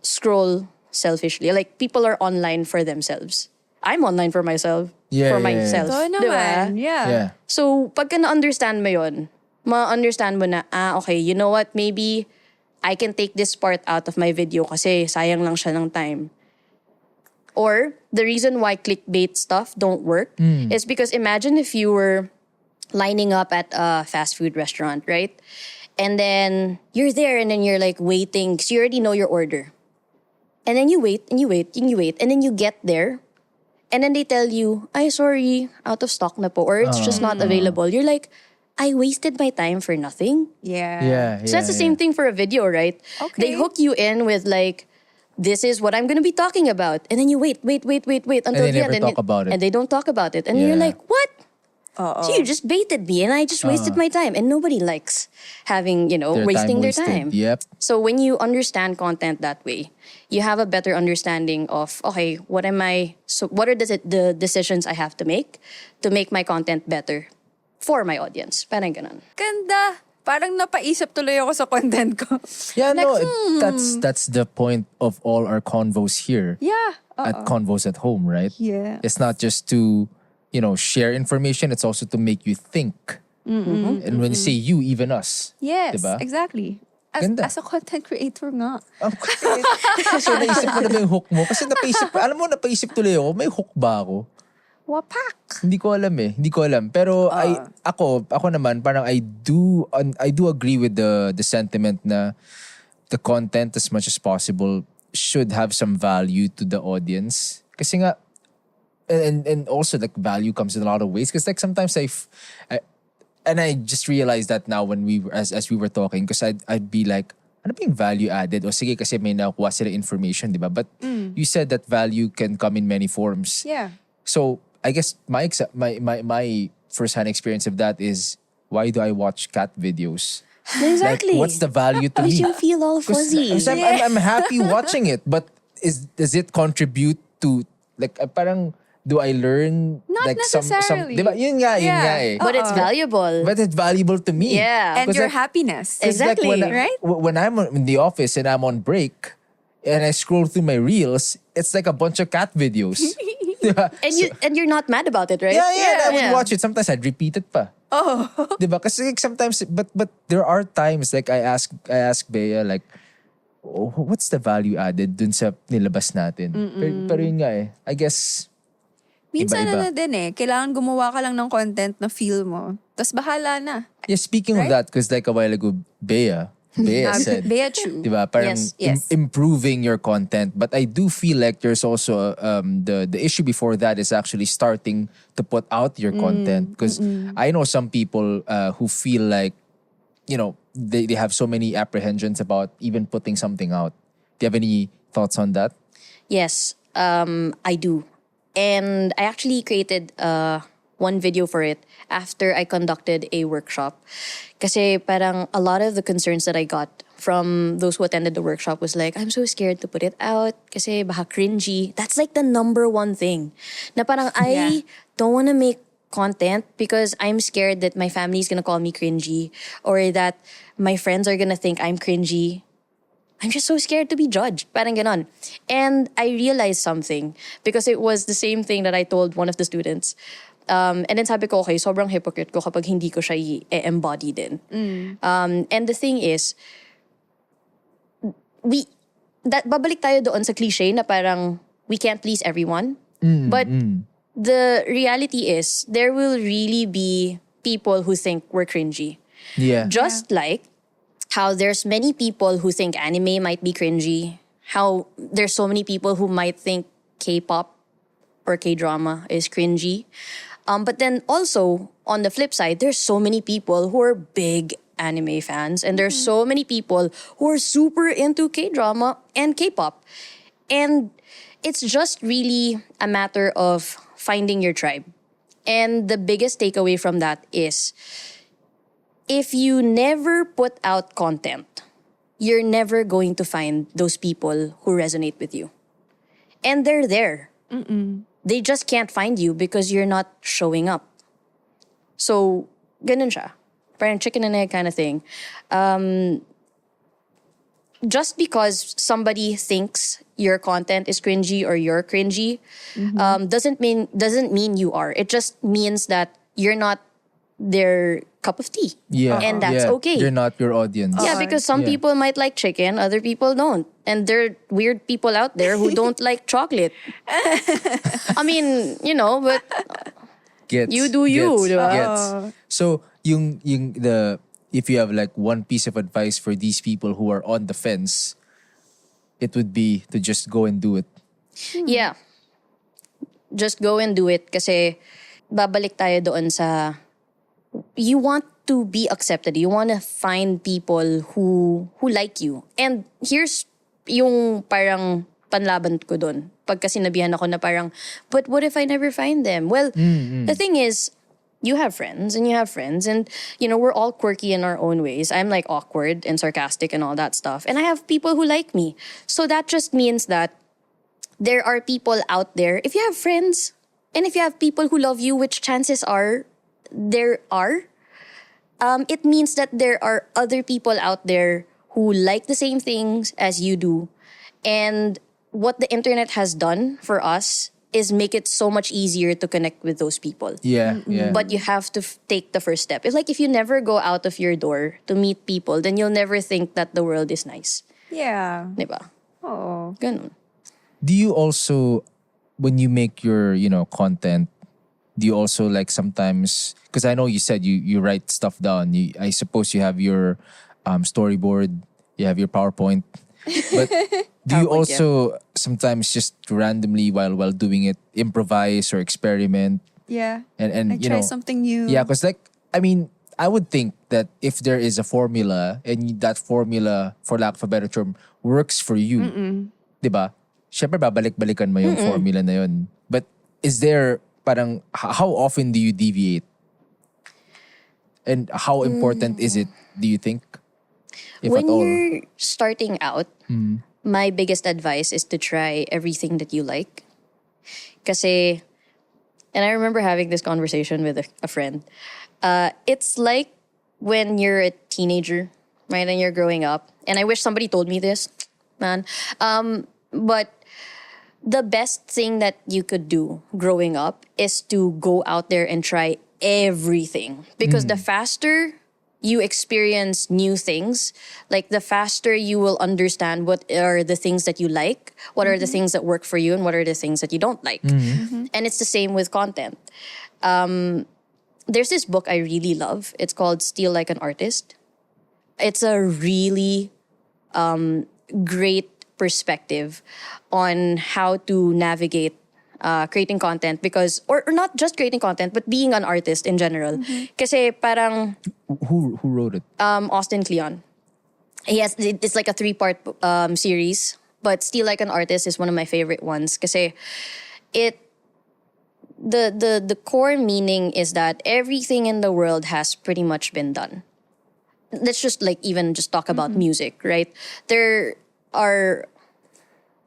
scroll selfishly. Like, people are online for themselves. I'm online for myself. Yeah. Myself. So naman, Diba? yeah. So, pagka na-understand mo yun, ma-understand mo na, okay, you know what, maybe I can take this part out of my video kasi sayang lang siya ng time. Or, the reason why clickbait stuff don't work is because imagine if you were lining up at a fast food restaurant, right? And then, you're there and then you're like waiting because you already know your order. And then you wait and you wait and you wait and then you get there and then they tell you, ay, sorry, out of stock na po or it's just not available. You're like, I wasted my time for nothing. Yeah. So that's the same thing for a video, right? Okay. They hook you in with like, this is what I'm going to be talking about. And then you wait until they the end. never talk about it. And they don't talk about it. And you're like, what? So you just baited me and I just wasted my time. And nobody likes having, wasting their time. Yep. So when you understand content that way, you have a better understanding of, okay, what are the decisions I have to make my content better for my audience? Parang ganun. Ganda. Parang napaisip tuloy ako sa content ko. Yeah, Like, no, that's the point of all our convos here. Yeah. At Convos at Home, right? Yeah. It's not just to, share information. It's also to make you think. And when you say you, even us. Yes, Diba? exactly. Ganda. As a content creator nga. So naisip mo na ba yung hook mo? Kasi napaisip tuloy ako, may hook ba ako? Wapak. Hindi ko alam. Pero ako naman, parang I do agree with the sentiment na the content as much as possible should have some value to the audience. Kasi nga, and also like value comes in a lot of ways. Because like sometimes I just realized that now when we were, as we were talking, because I'd be like, ano ba yung value added? O sige kasi may nakuha sila information, di ba? But you said that value can come in many forms. Yeah. So I guess my first-hand experience of that is, why do I watch cat videos? Exactly. Like, what's the value to me? You feel all 'Cause fuzzy. I'm happy watching it, but does it contribute to like parang do I learn Not like some necessarily. diba? Yun nga eh. But it's valuable. But it's valuable to me. Yeah. And 'Cause your like- happiness. 'cause like Exactly. Right? when I'm in the office and I'm on break and I scroll through my reels, it's like a bunch of cat videos. Diba? And you're not mad about it, right? Yeah, I would watch it. Sometimes I'd repeat it pa. Oh. Diba? Kasi like, sometimes, but there are times like I ask Bea like, oh, what's the value added dun sa nilabas natin? Pero yun nga eh. I guess, Minsan iba-iba. na din kailangan gumawa ka lang ng content na feel mo. Tapos bahala na. yeah, speaking of Right? that, because like a while ago, Bea said, Bea Chu. diba? Parang Yes. improving your content. But I do feel like there's also the issue before that is actually starting to put out your content. Because I know some people who feel like, they have so many apprehensions about even putting something out. Do you have any thoughts on that? Yes, I do. And I actually created one video for it after I conducted a workshop. Kasi parang a lot of the concerns that I got from those who attended the workshop was like, I'm so scared to put it out kasi baka cringy. That's like the number one thing. Na parang I don't want to make content because I'm scared that my family's gonna call me cringy or that my friends are gonna think I'm cringy. I'm just so scared to be judged. Parang ganon. And I realized something because it was the same thing that I told one of the students. And then sabi ko, okay, sobrang hypocrite ko kapag hindi ko siya i-embody din. And the thing is, babalik tayo doon sa cliche na parang we can't please everyone. But the reality is, there will really be people who think we're cringy. Yeah. Just like how there's many people who think anime might be cringy, how there's so many people who might think K-pop or K-drama is cringy. But then also, on the flip side, there's so many people who are big anime fans and there's so many people who are super into K-drama and K-pop. And it's just really a matter of finding your tribe. And the biggest takeaway from that is, if you never put out content, you're never going to find those people who resonate with you. And they're there. They just can't find you because you're not showing up. So, ganun siya. Parang chicken and egg kind of thing. Just because somebody thinks your content is cringy or you're cringy, doesn't mean you are. It just means that you're not their cup of tea. Yeah. And that's okay. They're not your audience. Yeah, because some people might like chicken, other people don't. And there are weird people out there who don't like chocolate. I mean, but Gets, you do you, gets, diba? gets. So, if you have like one piece of advice for these people who are on the fence, it would be to just go and do it. Yeah. Just go and do it kasi babalik tayo doon sa you want to be accepted. You want to find people who like you. And here's yung parang panlaban ko doon. Pagka sinabihan ako na parang, but what if I never find them? Well, the thing is, you have friends and you have friends and, we're all quirky in our own ways. I'm like awkward and sarcastic and all that stuff. And I have people who like me. So that just means that there are people out there. If you have friends and if you have people who love you, which chances are there are, it means that there are other people out there who like the same things as you do. And what the internet has done for us is make it so much easier to connect with those people. Yeah. But you have to take the first step. It's like if you never go out of your door to meet people, then you'll never think that the world is nice. Yeah. Diba? Oh. Ganun. Do you also, when you make your, content, do you also like sometimes, because I know you said you write stuff down. I suppose you have your storyboard, you have your PowerPoint. But do you also sometimes just randomly while doing it improvise or experiment? Yeah. And I try something new. Yeah, because I would think that if there is a formula and that formula, for lack of a better term, works for you, diba? Syempre babalik-balikan mo yung formula na yun. But is there parang how often do you deviate? And how important is it, do you think? If When at all. you're starting out, my biggest advice is to try everything that you like. Kasi, and I remember having this conversation with a friend. It's like when you're a teenager, right, and you're growing up. And I wish somebody told me this, man. But the best thing that you could do growing up is to go out there and try everything. Because the faster you experience new things, like the faster you will understand what are the things that you like, what are the things that work for you, and what are the things that you don't like. And it's the same with content. There's this book I really love. It's called Steal Like an Artist. It's a really great perspective on how to navigate creating content because, or not just creating content, but being an artist in general. Kasi parang Who wrote it? Austin Kleon. It's like a 3-part series but Steal Like an Artist is one of my favorite ones kasi it the core meaning is that everything in the world has pretty much been done. Let's just like even just talk about music, right? There are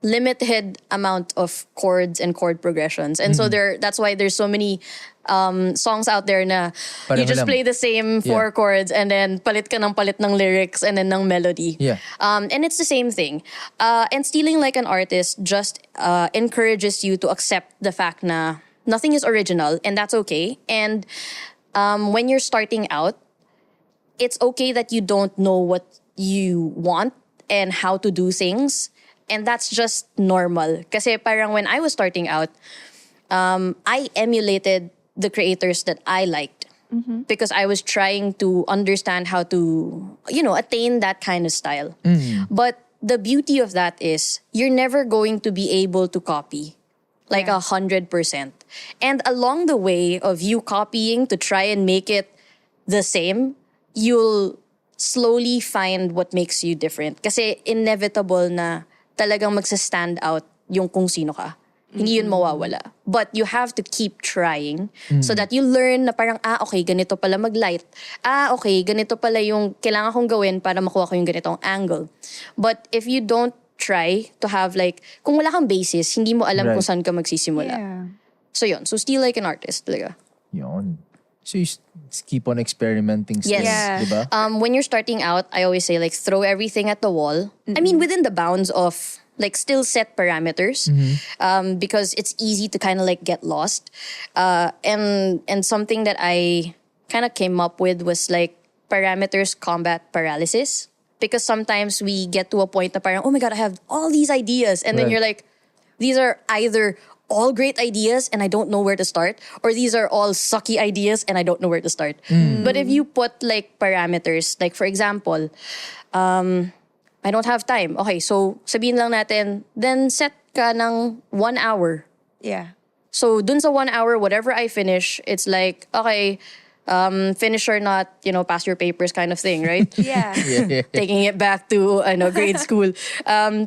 limited amount of chords and chord progressions. And so that's why there's so many songs out there na you Pareho just lang. play the same four chords and then palit ng lyrics and then ng melody. Yeah. And it's the same thing. And Stealing Like an Artist just encourages you to accept the fact na nothing is original and that's okay. And when you're starting out, it's okay that you don't know what you want and how to do things. And that's just normal. Kasi parang when I was starting out, I emulated the creators that I liked. Because I was trying to understand how to, attain that kind of style. But the beauty of that is you're never going to be able to copy like 100%. And along the way of you copying to try and make it the same, you'll slowly find what makes you different. Kasi inevitable na talagang magsa-stand out yung kung sino ka. Hindi yun mawawala. But you have to keep trying so that you learn na parang, okay, ganito pala mag-light. Okay, ganito pala yung kailangan kong gawin para makuha ko yung ganitong angle. But if you don't try to have like, kung wala kang basis, hindi mo alam kung saan ka magsisimula. Yeah. So yun, so Steal Like an Artist talaga. Yun. So you just keep on experimenting still, Yes. diba? When you're starting out, I always say like throw everything at the wall. I mean, within the bounds of like still set parameters, because it's easy to kind of like get lost. And something that I kind of came up with was like parameters combat paralysis. Because sometimes we get to a point na parang, oh my God, I have all these ideas. And then Right. you're like, these are either all great ideas and I don't know where to start, or these are all sucky ideas and I don't know where to start. But if you put like parameters, like for example, I don't have time. Okay, so sabihin lang natin, then set ka ng 1 hour. Yeah. So dun sa 1 hour, whatever I finish, it's like, okay, finish or not, pass your papers kind of thing, right? Yeah. Taking it back to grade school.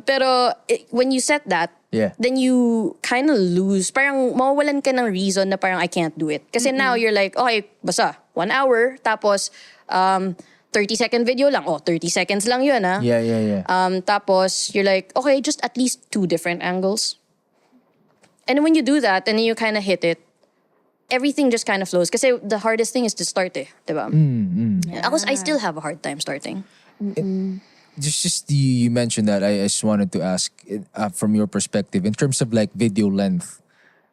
Pero when you set that, then you kind of lose. Parang mawawalan ka ng reason na parang I can't do it. Kasi now you're like, okay, basta 1 hour, tapos 30-second video lang. 30 seconds lang yun, ah. Yeah. Tapos you're like, okay, just at least 2 different angles. And when you do that, and then you kind of hit it, everything just kind of flows. Kasi the hardest thing is to start, diba? I still have a hard time starting. Just you mentioned that. I just wanted to ask from your perspective in terms of like video length.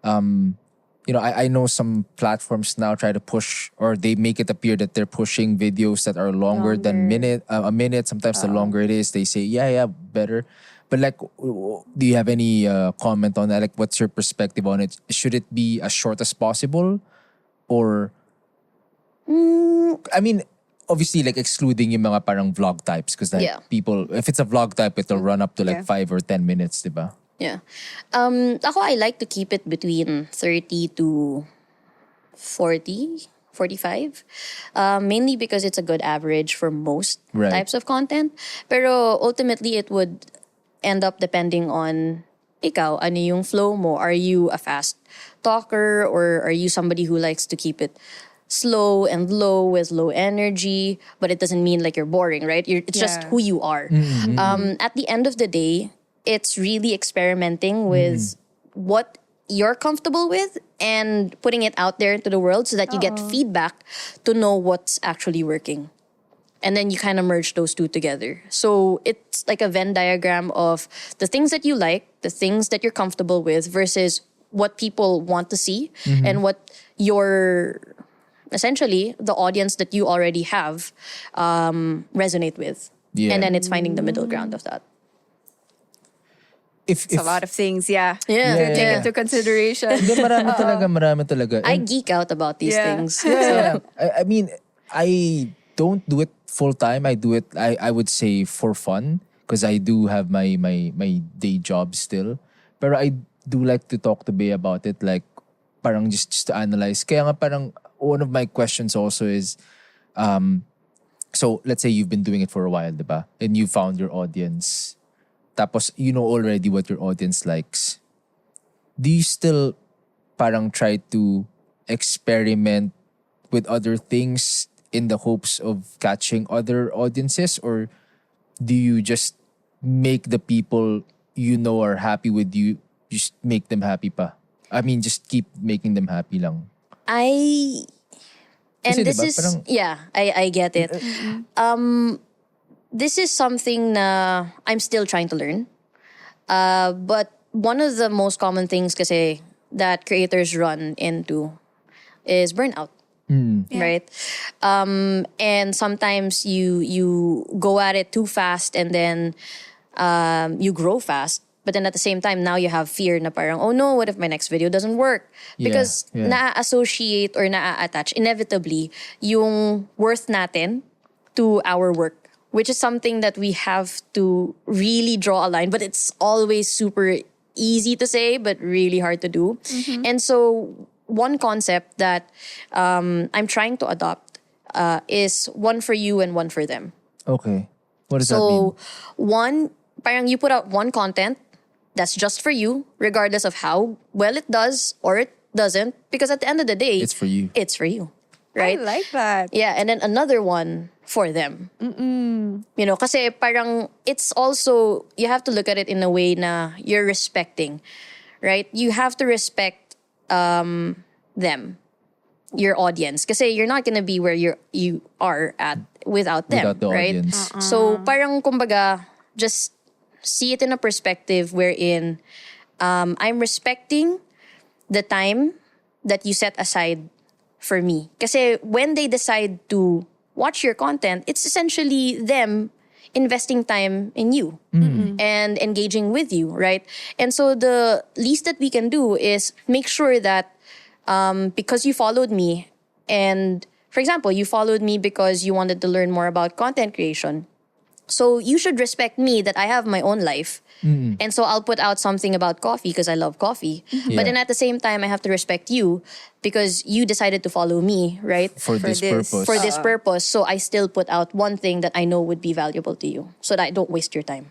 I know some platforms now try to push, or they make it appear that they're pushing videos that are longer than a minute. Sometimes the longer it is, they say better. But like, do you have any comment on that? Like, what's your perspective on it? Should it be as short as possible, or? I mean, obviously, like excluding yung mga parang vlog types, because like people, if it's a vlog type, it'll run up to like 5 or 10 minutes, diba? Yeah. Ako, I like to keep it between 30 to 40, 45. Mainly because it's a good average for most types of content. Pero ultimately, it would end up depending on ikaw, ano yung flow mo. Are you a fast talker, or are you somebody who likes to keep it slow and low with low energy, but it doesn't mean like you're boring, right? It's just who you are. At the end of the day, it's really experimenting with what you're comfortable with and putting it out there into the world so that you get feedback to know what's actually working. And then you kind of merge those two together. So it's like a Venn diagram of the things that you like, the things that you're comfortable with versus what people want to see and what your, essentially, the audience that you already have resonate with. Yeah. And then it's finding the middle ground of that. If It's a lot of things, Yeah. to take into consideration. Hindi, marami talaga. I And- geek out about these things. Yeah. I mean, I don't do it full time. I do it, I would say, for fun, because I do have my day job still. Pero I do like to talk to Bea about it, like parang just to analyze. Kaya nga parang one of my questions also is, so let's say you've been doing it for a while, diba? And you found your audience. tapos you know already what your audience likes, do you still parang try to experiment with other things in the hopes of catching other audiences, or do you just make the people you know are happy with you, just make them happy pa? I mean, just keep making them happy lang. And Kasi this diba, is, parang- yeah, I get it. This is something na I'm still trying to learn. But one of the most common things kasi that creators run into is burnout. Right? And sometimes you go at it too fast and then you grow fast. But then at the same time, now you have fear na parang, oh no, what if my next video doesn't work? Because na-associate or na-attach inevitably yung worth natin to our work, which is something that we have to really draw a line. But it's always super easy to say, but really hard to do. And so one concept that I'm trying to adopt is one for you and one for them. Okay. What does that mean? So one, parang you put out one content that's just for you, regardless of how well it does or it doesn't. Because at the end of the day, It's for you. It's for you, right? I like that. Yeah, and then another one for them. You know, kasi parang it's also, you have to look at it in a way na you're respecting, right? You have to respect them, your audience. Kasi you're not gonna be where you are at without them, Without the right? audience. So parang kumbaga, just see it in a perspective wherein I'm respecting the time that you set aside for me. Kasi when they decide to watch your content, it's essentially them investing time in you and engaging with you, right? And so the least that we can do is make sure that because you followed me, and for example, you followed me because you wanted to learn more about content creation. So you should respect me that I have my own life. And so I'll put out something about coffee because I love coffee. Yeah. But then at the same time, I have to respect you because you decided to follow me, right? For this this. purpose. For this purpose. So I still put out one thing that I know would be valuable to you so that I don't waste your time.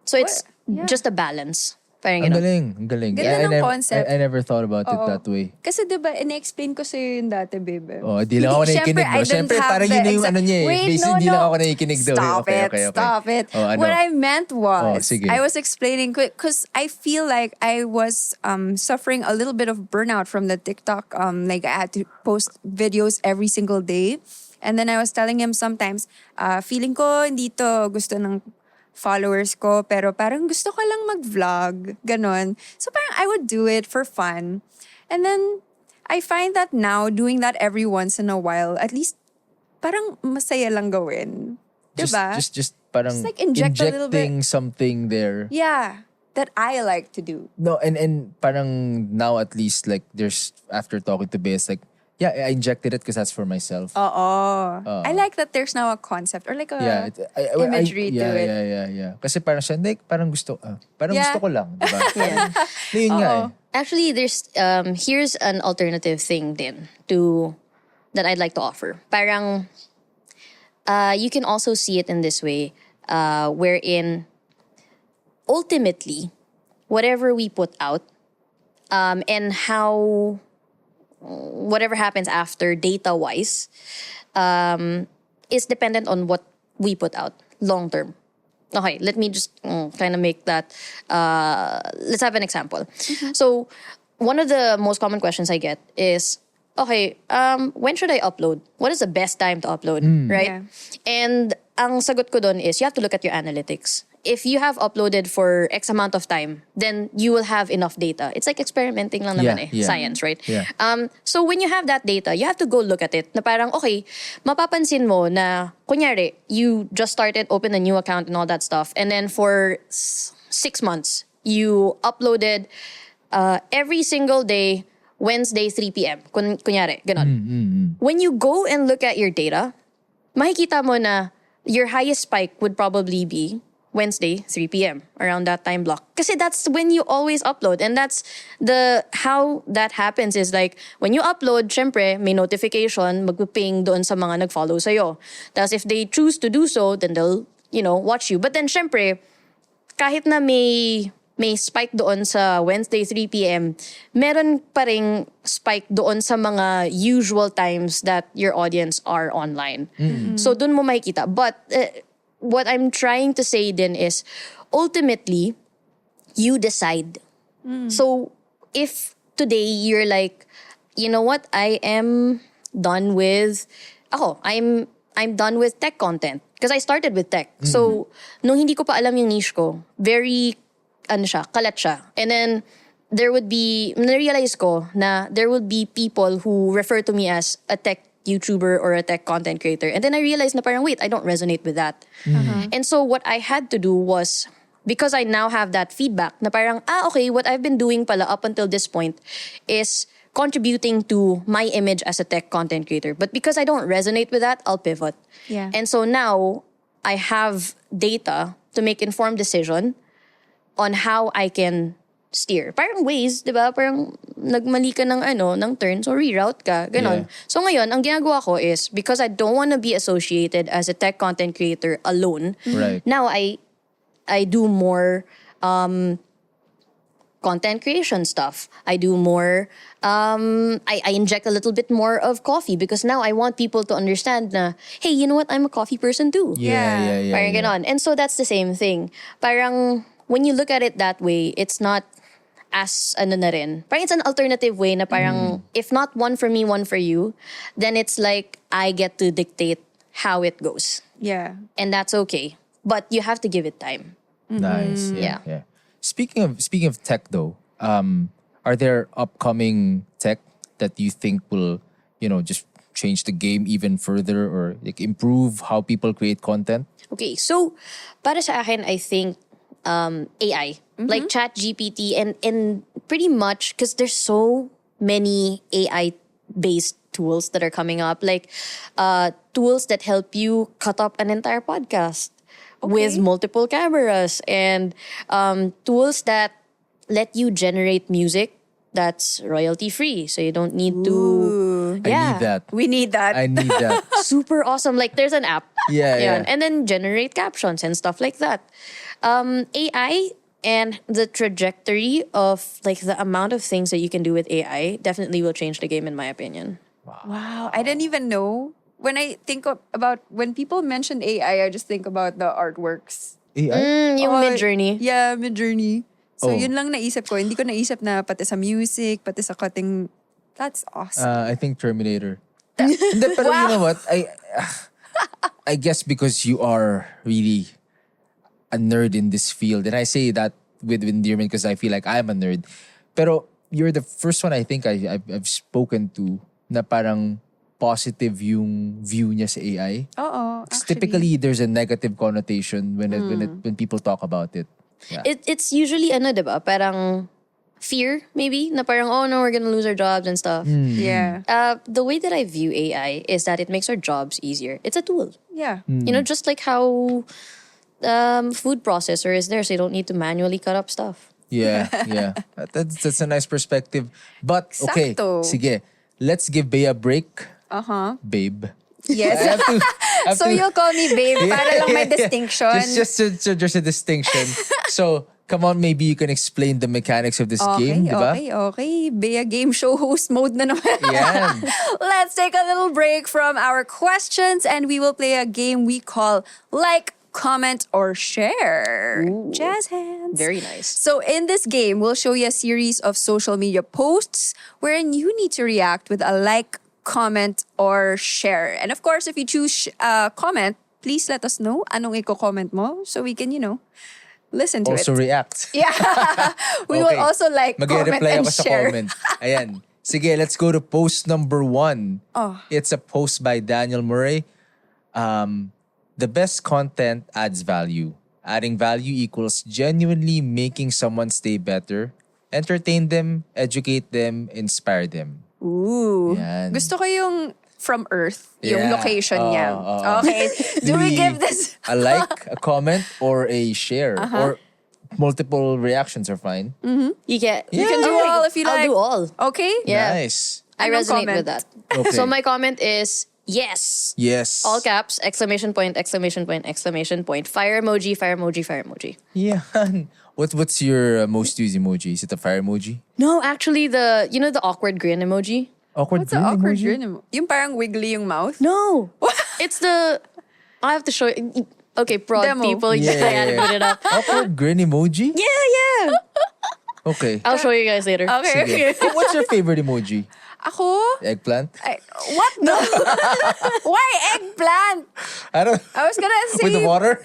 So it's just a balance. Parang Ang ganun. galing, ang galing. Ganda ng never, concept. I never thought about it that way. Kasi diba, in-explain ko sa'yo yun dati, babe. Oh, di lang ako Syempre, nakikinig. I No? don't Syempre, have parang the yun na yung exact- ano niya eh. Wait, Basically, no, hindi lang no. ako nakikinig daw. Stop Okay, it, okay, okay. stop it. Oh, ano? What I meant was, Oh, sige. I was explaining, because I feel like I was suffering a little bit of burnout from the TikTok. Like I had to post videos every single day. And then I was telling him sometimes, feeling ko hindi to gusto ng followers ko, pero parang gusto ko lang mag-vlog, ganon. So parang I would do it for fun. And then I find that now, doing that every once in a while, at least parang masaya lang gawin. Diba? Just parang Just like inject a little bit. injecting something there. Yeah, that I like to do. No, and parang now at least like there's, after talking to Bea, it's like, yeah, I injected it because that's for myself. I like that there's now a concept or like a Yeah, imagery to it. Yeah. Kasi parang siya, like, parang gusto Yeah. ko lang, diba? Yeah. Yun nga eh. Actually, there's here's an alternative thing din to that I'd like to offer. Parang you can also see it in this way, wherein ultimately whatever we put out and how whatever happens after data wise is dependent on what we put out long term. Okay, let me just kind of make that. Let's have an example. So, one of the most common questions I get is, okay, when should I upload? What is the best time to upload, right? Yeah. And ang sagot ko dun is, you have to look at your analytics. If you have uploaded for X amount of time, then you will have enough data. It's like experimenting lang naman Yeah. science, right? Yeah. So when you have that data, you have to go look at it na parang, okay, mapapansin mo na, kunyari, you just started, open a new account and all that stuff. And then for 6 months, you uploaded every single day, Wednesday, 3 p.m. Kunyari, ganon. When you go and look at your data, makikita mo na your highest spike would probably be Wednesday, 3 p.m. around that time block. Kasi that's when you always upload. And that's how that happens is like, when you upload, syempre, may notification, magpiping doon sa mga nag-follow sa'yo. Tapos if they choose to do so, then they'll, watch you. But then syempre, kahit na may spike doon sa Wednesday 3 p.m., meron pa ring spike doon sa mga usual times that your audience are online. So dun mo makikita. But what I'm trying to say din is, ultimately, you decide. So if today you're like, you know what, I am done with, I'm done with tech content. Because I started with tech. So, nung hindi ko pa alam yung niche ko, very, kalat siya. And then, na-realize ko na there would be people who refer to me as a tech YouTuber or a tech content creator. And then I realized na parang, wait, I don't resonate with that. And so, what I had to do was, because I now have that feedback, na parang, okay, what I've been doing pala up until this point is contributing to my image as a tech content creator. But because I don't resonate with that, I'll pivot. Yeah. And so now, I have data to make informed decision on how I can steer. Parang ways, di ba? Parang nagmali ka ng turn, so reroute ka, ganon. Yeah. So ngayon, ang ginagawa ko is, because I don't want to be associated as a tech content creator alone, Right. now I do more content creation stuff. I do more, I inject a little bit more of coffee because now I want people to understand na, hey, you know what? I'm a coffee person too. Yeah. Parang ganon. And so that's the same thing. Parang, when you look at it that way, it's not as na rin. Parang it's an alternative way na parang, if not one for me, one for you, then it's like, I get to dictate how it goes. Yeah. And that's okay. But you have to give it time. Nice. Yeah. Yeah. Speaking of tech though, are there upcoming tech that you think will, just change the game even further or like improve how people create content? Okay, so para sa akin, I think AI, like Chat GPT, and pretty much because there's so many AI based tools that are coming up, like tools that help you cut up an entire podcast with multiple cameras, and tools that let you generate music that's royalty free, so you don't need to. I need that. We need that. I need that. Super awesome. Like there's an app. Yeah. And then generate captions and stuff like that. AI and the trajectory of like the amount of things that you can do with AI definitely will change the game, in my opinion. Wow, I didn't even know. When I think about when people mention AI, I just think about the artworks. AI? Yung Oh, Mid-Journey. Yeah, Mid-Journey. So Oh. yun lang naisip ko. Hindi ko naisip na pati sa music, pati sa cutting. That's awesome. I think Terminator. Hindi, pero you know what? I guess because you are really a nerd in this field, and I say that with endearment because I feel like I'm a nerd. Pero you're the first one I think I've spoken to na parang positive yung view niya sa AI. Oo, 'Cause actually. typically there's a negative connotation when people talk about it. Yeah. It's usually diba? Parang fear, maybe, na parang, oh no, we're gonna lose our jobs and stuff. Yeah. The way that I view AI is that it makes our jobs easier. It's a tool. Yeah. You know, just like how food processor is there, so you don't need to manually cut up stuff. Yeah. That's a nice perspective. But okay, Sakto. sige. Let's give Bea a break. Babe. Yes. I have So to- you'll call me babe para lang may distinction. Just a distinction. So, come on, maybe you can explain the mechanics of this game, di ba? Okay. Bea game show host mode na naman. Yan. Let's take a little break from our questions and we will play a game we call Like, Comment, or Share. Jazz hands. Very nice. So in this game, we'll show you a series of social media posts wherein you need to react with a like, comment, or share. And of course, if you choose comment, please let us know anong i-comment mo so we can, listen to Also it. react. Yeah. We will also like, comment, Mag-reply and ako sa share. comment. Ayan. Sige, let's go to post number 1. It's a post by Daniel Murray. The best content adds value. Adding value equals genuinely making someone stay better, entertain them, educate them, inspire them. Ooh. Yan. Gusto ko yung from Earth, yung Yeah. location niya. Oo. Okay. Do we give this... a like, a comment, or a share? Or multiple reactions are fine. You can do all if you like. I'll do all. Okay? Yeah. Nice. I Anong resonate comment? with that. Okay. So my comment is, Yes. Yes. All caps, exclamation point, exclamation point, exclamation point, fire emoji, fire emoji, fire emoji. Yeah. What's your most used emoji? Is it a fire emoji? No, actually the awkward grin emoji? Awkward What's the grin awkward emoji? grin? Yung parang wiggly yung mouth? No. It's the I have to show you. Okay, prod Demo. people, you gotta put it up. Awkward grin emoji? Yeah. Okay. I'll show you guys later. Okay, okay. Sige. What's your favorite emoji? Ako? Eggplant? What the? Why eggplant? I don't. I was gonna say... With the water?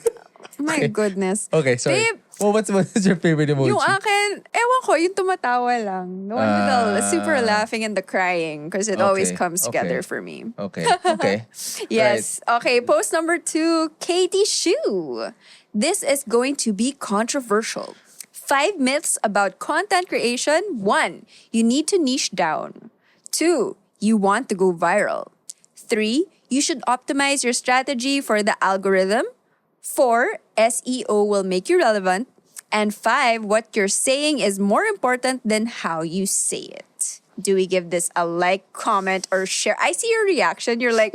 My goodness. Okay, sorry. Babe, Well, what's your favorite emoji? yung akin, ewan ko, yung tumatawa lang. The one with the super laughing and the crying because it always Okay, comes together okay. for me. Okay. Yes. Okay, post number 2, Katie Shu. This is going to be controversial. 5 myths about content creation. 1, you need to niche down. 2, you want to go viral. 3, you should optimize your strategy for the algorithm. 4, SEO will make you relevant. And 5, what you're saying is more important than how you say it. Do we give this a like, comment, or share? I see your reaction. You're like,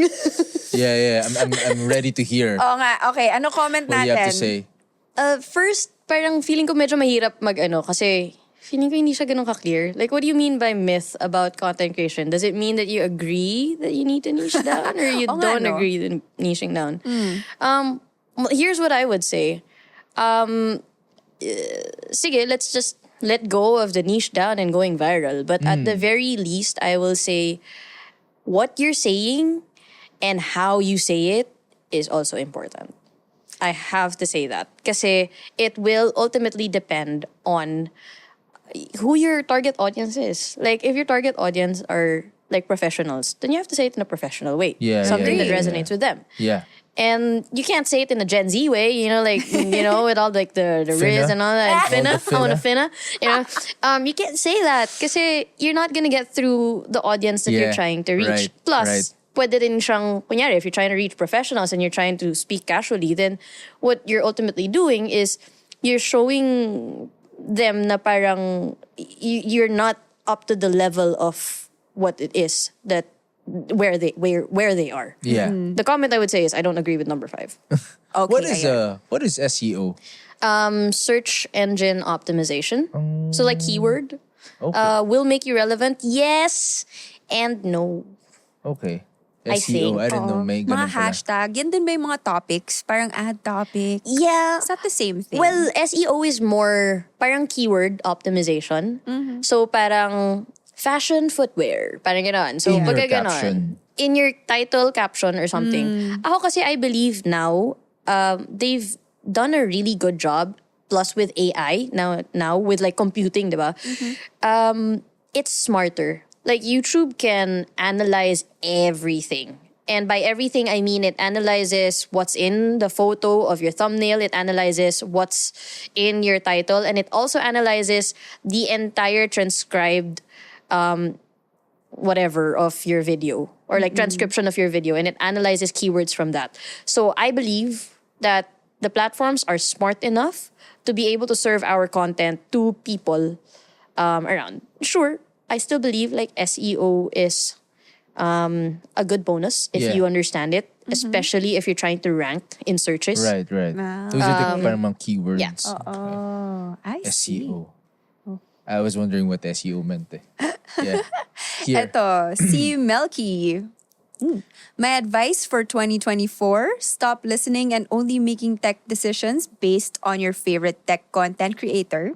Yeah. I'm ready to hear oh nga, okay, ano comment what natin? you have to say. First, parang feeling ko medyo mahirap kasi feeling ko hindi siya ganun ka-clear. Like, what do you mean by myth about content creation? Does it mean that you agree that you need to niche down or you Oo nga, don't no? agree with niching down? Well, here's what I would say. Sige, let's just let go of the niche down and going viral. But at the very least, I will say what you're saying and how you say it is also important. I have to say that. Kasi it will ultimately depend on who your target audience is. Like, if your target audience are like professionals, then you have to say it in a professional way. Something that resonates with them. Yeah. And you can't say it in a Gen Z way, with all like the Riz and all that. Finna. I want to finna. You can't say that because you're not gonna get through the audience that you're trying to reach. Right, Plus, right. pwede din siyang, kunyari, if you're trying to reach professionals and you're trying to speak casually, then what you're ultimately doing is you're showing them na parang you're not up to the level of what it is that where they are. Yeah. The comment I would say is I don't agree with number 5. Okay, What is SEO? Search engine optimization. So like keyword Okay. will make you relevant. Yes and no. Okay. I SEO. think. I didn't know may Mga ganun pala. hashtag, yan din ba yung mga topics? Parang ad topic? Yeah. Is that the same thing? Well, SEO is more parang keyword optimization. So parang fashion footwear. Parang gano'n. So In your pagka gano'n, caption. in your title, caption, or something. Ako kasi I believe now, they've done a really good job. Plus with AI, now with like computing, diba? It's smarter. Like YouTube can analyze everything. And by everything, I mean it analyzes what's in the photo of your thumbnail. It analyzes what's in your title. And it also analyzes the entire transcribed whatever of your video. Or like transcription of your video. And it analyzes keywords from that. So I believe that the platforms are smart enough to be able to serve our content to people around. Sure, I still believe like SEO is a good bonus if Yeah. you understand it, especially if you're trying to rank in searches. Right. Those are the parang mga keywords. yeah. Oh, I see. SEO. I was wondering what SEO meant. Yeah. Here. Eto, si Melky. My advice for 2024, stop listening and only making tech decisions based on your favorite tech content creator.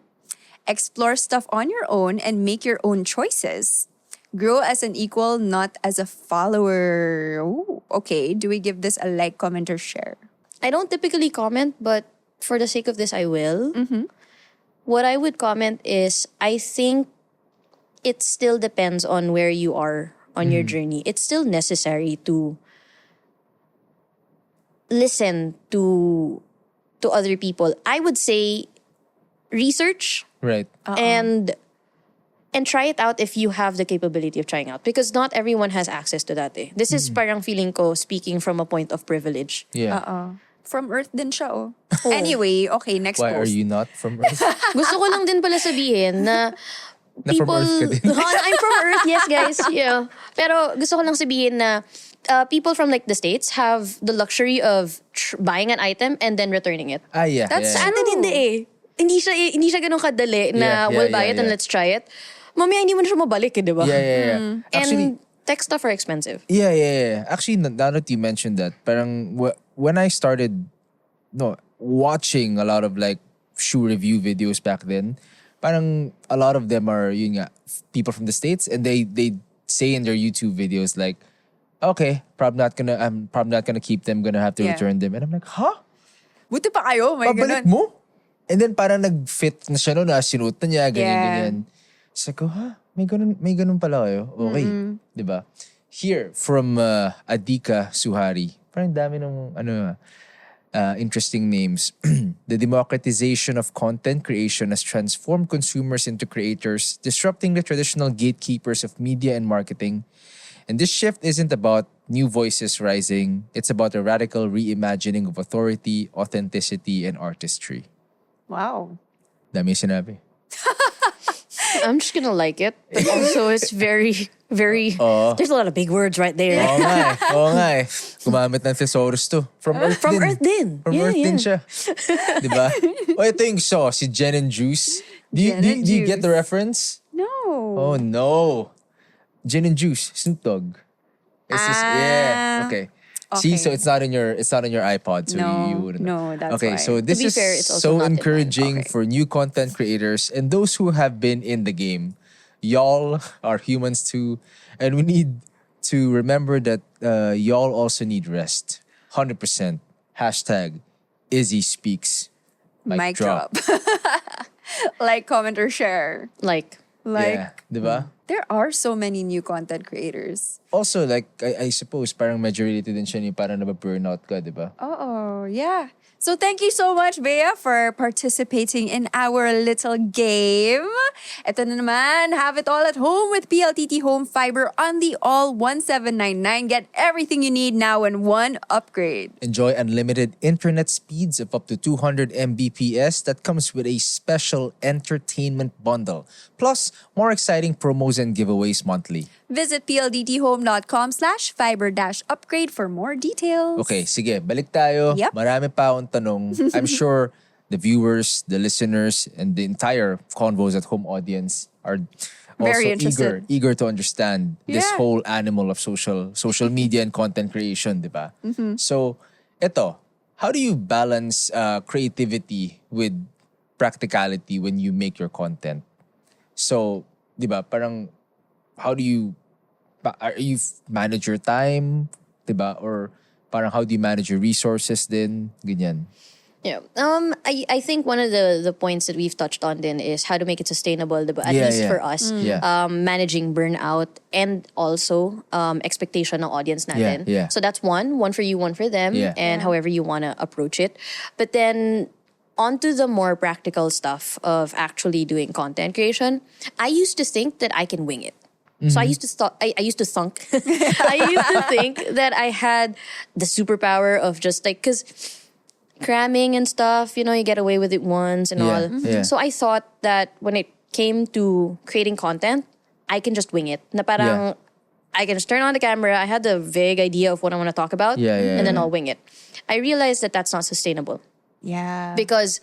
Explore stuff on your own and make your own choices. Grow as an equal, not as a follower. Ooh, okay, do we give this a like, comment, or share? I don't typically comment, but for the sake of this, I will. What I would comment is I think it still depends on where you are on your journey. It's still necessary to listen to other people. I would say research Right. and try it out if you have the capability of trying out, because not everyone has access to that. This is parang feeling ko speaking from a point of privilege. Yeah. From Earth din siya, oh. Anyway, okay, next Why are post. you not from Earth? Gusto ko lang din pala sabihin na Na from people... Earth ka din. I'm from Earth, yes guys. Yeah. Pero gusto ko lang sabihin na people from like the States have the luxury of buying an item and then returning it. Yeah. That's yeah. Sa atin hindi eh. Hindi siya ganun kadali na we'll buy it and let's try it. Mamaya hindi mo na siya mabalik eh, di ba? Yeah. Actually, And tech stuff are expensive. yeah. Actually, now that you mentioned that, parang when I started watching a lot of like shoe review videos back then, parang a lot of them are yun nga, people from the States, and they say in their YouTube videos like, okay, I'm probably not gonna keep them, gonna have to return them. And I'm like, huh? Buti pa kayo, may Pabalik ganun. mo? And then parang nag-fit na siya na sinuot na niya, ganyan. Sabi ko, may ganun pala kayo. Okay. Diba? Here, from Adika Suhari, parang dami ng interesting names. The democratization of content creation has transformed consumers into creators, disrupting the traditional gatekeepers of media and marketing. And this shift isn't about new voices rising. It's about a radical reimagining of authority, authenticity, and artistry. Wow. Dami yung sinabi. I'm just gonna like it. But also it's very, very, there's a lot of big words right there. Oo nga eh. Gumamit ng thesaurus to. From Earth From din. Earth din. From Earth din siya. Diba? Ito yung si Jen and Juice. Do you get the reference? No. Oh no. Gin and Juice, Snoop Dogg. Yeah. Okay. See, so it's not in your iPod, so you wouldn't know. No, that's okay, why. so this be is fair, it's also so not in mine. encouraging Okay. for new content creators and those who have been in the game. Y'all are humans too, and we need to remember that y'all also need rest. 100%. Hashtag Izzy speaks. Mic drop. Like, comment, or share. Like, Yeah, diba? There are so many new content creators. Also, like, I suppose parang medyo related din siya ni parang nababurnout ka, diba? Oh, yeah. So thank you so much, Bea, for participating in our little game. Ito na naman, have it all at home with PLDT Home Fiber on the all 1799. Get everything you need now in one upgrade. Enjoy unlimited internet speeds of up to 200 Mbps that comes with a special entertainment bundle. Plus, more exciting promos and giveaways monthly. Visit pldthome.com/fiber-upgrade for more details. Okay, sige, balik tayo. Yep. Marami pa akong tanong. I'm sure the viewers, the listeners, and the entire CONVOS at Home audience are Very also interested. eager to understand this Yeah. whole animal of social media and content creation, di ba? Mm-hmm. So, eto, how do you balance creativity with practicality when you make your content? So, di ba, parang how do you manage your time, diba? Or parang how do you manage your resources din, ganyan. yeah. I think one of the points that we've touched on then is how to make it sustainable, diba? At least for us. Yeah. Managing burnout and also expectation ng audience natin. Yeah. So that's one for you, one for them, Yeah. and however you want to approach it. But then onto the more practical stuff of actually doing content creation, I used to think that I can wing it. So I used to I used to think that I had the superpower of just like, because cramming and stuff, you get away with it once and all. Yeah. So I thought that when it came to creating content, I can just wing it. Na parang I can just turn on the camera. I had the vague idea of what I want to talk about, and then I'll wing it. I realized that that's not sustainable Yeah. because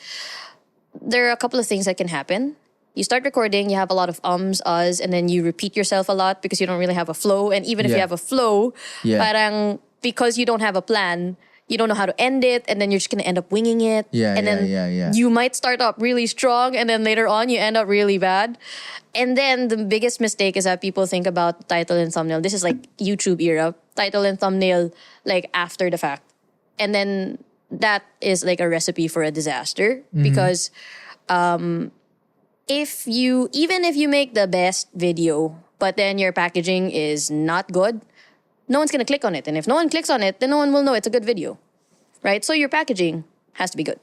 there are a couple of things that can happen. You start recording, you have a lot of uhs, and then you repeat yourself a lot because you don't really have a flow. And even if you Yeah. have a flow, Yeah. parang because you don't have a plan, you don't know how to end it, and then you're just gonna end up winging it. Yeah, and then yeah. you might start up really strong, and then later on you end up really bad. And then the biggest mistake is that people think about title and thumbnail. This is like YouTube era, title and thumbnail like after the fact. And then that is like a recipe for a disaster because even if you make the best video, but then your packaging is not good, no one's gonna click on it. And if no one clicks on it, then no one will know it's a good video, right? So your packaging has to be good.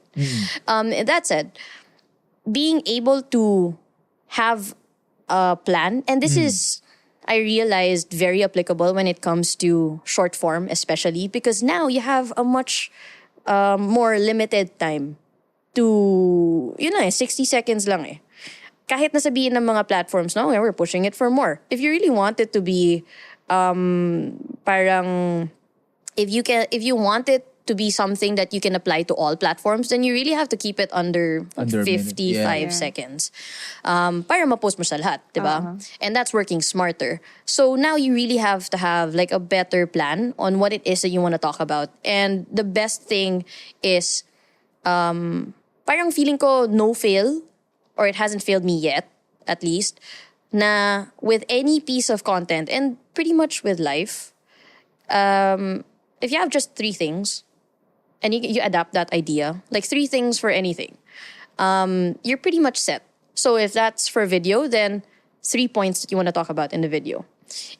That said, being able to have a plan, and this is, I realized, very applicable when it comes to short form, especially because now you have a much more limited time to, 60 seconds lang eh. Kahit nasabihin ng mga platforms, no, we're pushing it for more. If you really want it to be parang if you want it to be something that you can apply to all platforms, then you really have to keep it under Under a minute. 55 Yeah. seconds. Para ma-post mo sa lahat, diba? And that's working smarter. So now you really have to have like a better plan on what it is that you want to talk about. And the best thing is, parang feeling ko no fail, or it hasn't failed me yet, at least, na with any piece of content, and pretty much with life, if you have just 3 things, and you adapt that idea, like 3 things for anything, you're pretty much set. So if that's for video, then 3 points that you want to talk about in the video.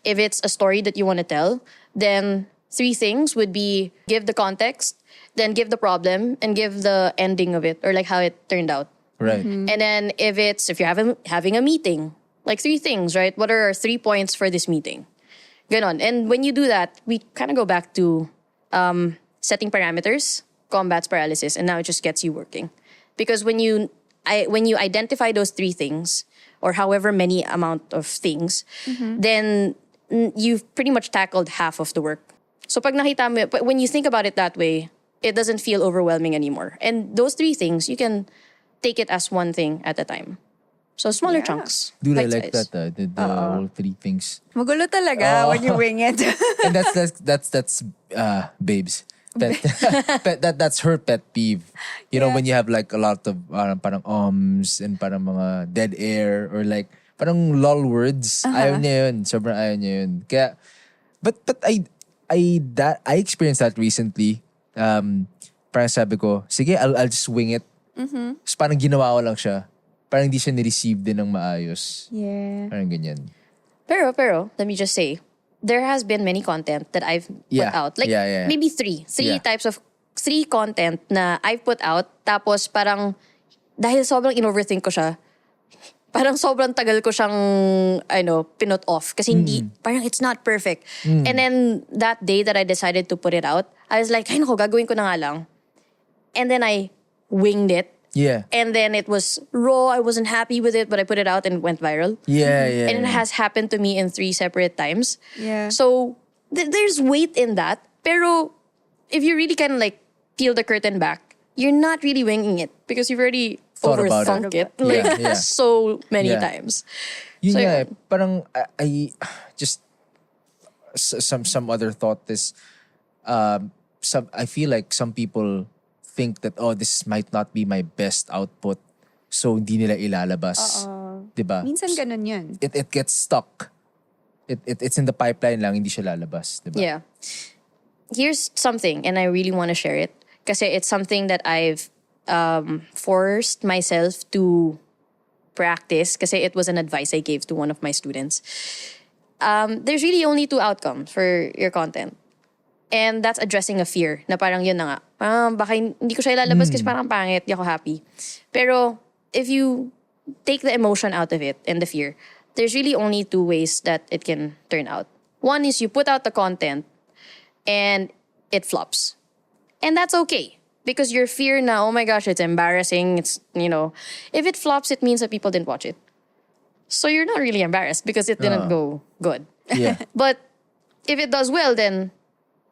If it's a story that you want to tell, then 3 things would be give the context, then give the problem, and give the ending of it, or like how it turned out. Right. And then if you're having a meeting, like 3 things, right? What are our 3 points for this meeting? Ganon. And when you do that, we kind of go back to setting parameters, combats paralysis, and now it just gets you working. Because when you identify those 3 things, or however many amount of things, then you've pretty much tackled half of the work. So pag nakita mo, but when you think about it that way, it doesn't feel overwhelming anymore. And those 3 things, you can take it as one thing at a time. So smaller chunks. Dude, I bite like size. that. The whole 3 things. Magulo talaga when you wing it. And that's babes. That's her pet peeve. You know, when you have like a lot of parang and parang mga dead air, or like parang lol words. Ayaw niya yun. Sobrang ayaw niya yun. Kaya, but I experienced that recently. Parang sabi ko, sige, I'll just wing it. So parang ginawa ko lang siya. Parang hindi siya ni-receive din ng maayos. Yeah. Parang ganyan. Pero, let me just say, there has been many content that I've put out. Like, maybe 3. 3 types of 3 content na I've put out. Tapos parang, dahil sobrang in-overthink ko siya, parang sobrang tagal ko siyang, pinot off. Kasi hindi, parang it's not perfect. And then, that day that I decided to put it out, I was like, ay nako, gagawin ko na nga lang. And then I winged it. Yeah. And then it was raw. I wasn't happy with it, but I put it out and it went viral. Yeah. And it has happened to me in 3 separate times. Yeah. So there's weight in that. Pero if you really kind of like peel the curtain back, you're not really winging it because you've already Thought about overthunk it. it like Yeah. so many Yeah. times. Yun So, nga eh. Parang I just some other thought is I feel like some people think that this might not be my best output, so hindi nila ilalabas. Diba? Minsan ganun yun. It gets stuck. It's in the pipeline lang, hindi siya lalabas. Diba? Yeah. Here's something, and I really want to share it. Kasi it's something that I've forced myself to practice. Kasi it was an advice I gave to one of my students. There's really only 2 outcomes for your content. And that's addressing a fear na parang yun na nga. Baka hindi ko siya ilalabas kasi parang pangit, di ako happy. Pero if you take the emotion out of it and the fear, there's really only 2 ways that it can turn out. One is you put out the content and it flops. And that's okay. Because your fear na, oh my gosh, it's embarrassing. It's, if it flops, it means that people didn't watch it. So you're not really embarrassed because it didn't go good. Yeah. But if it does well, then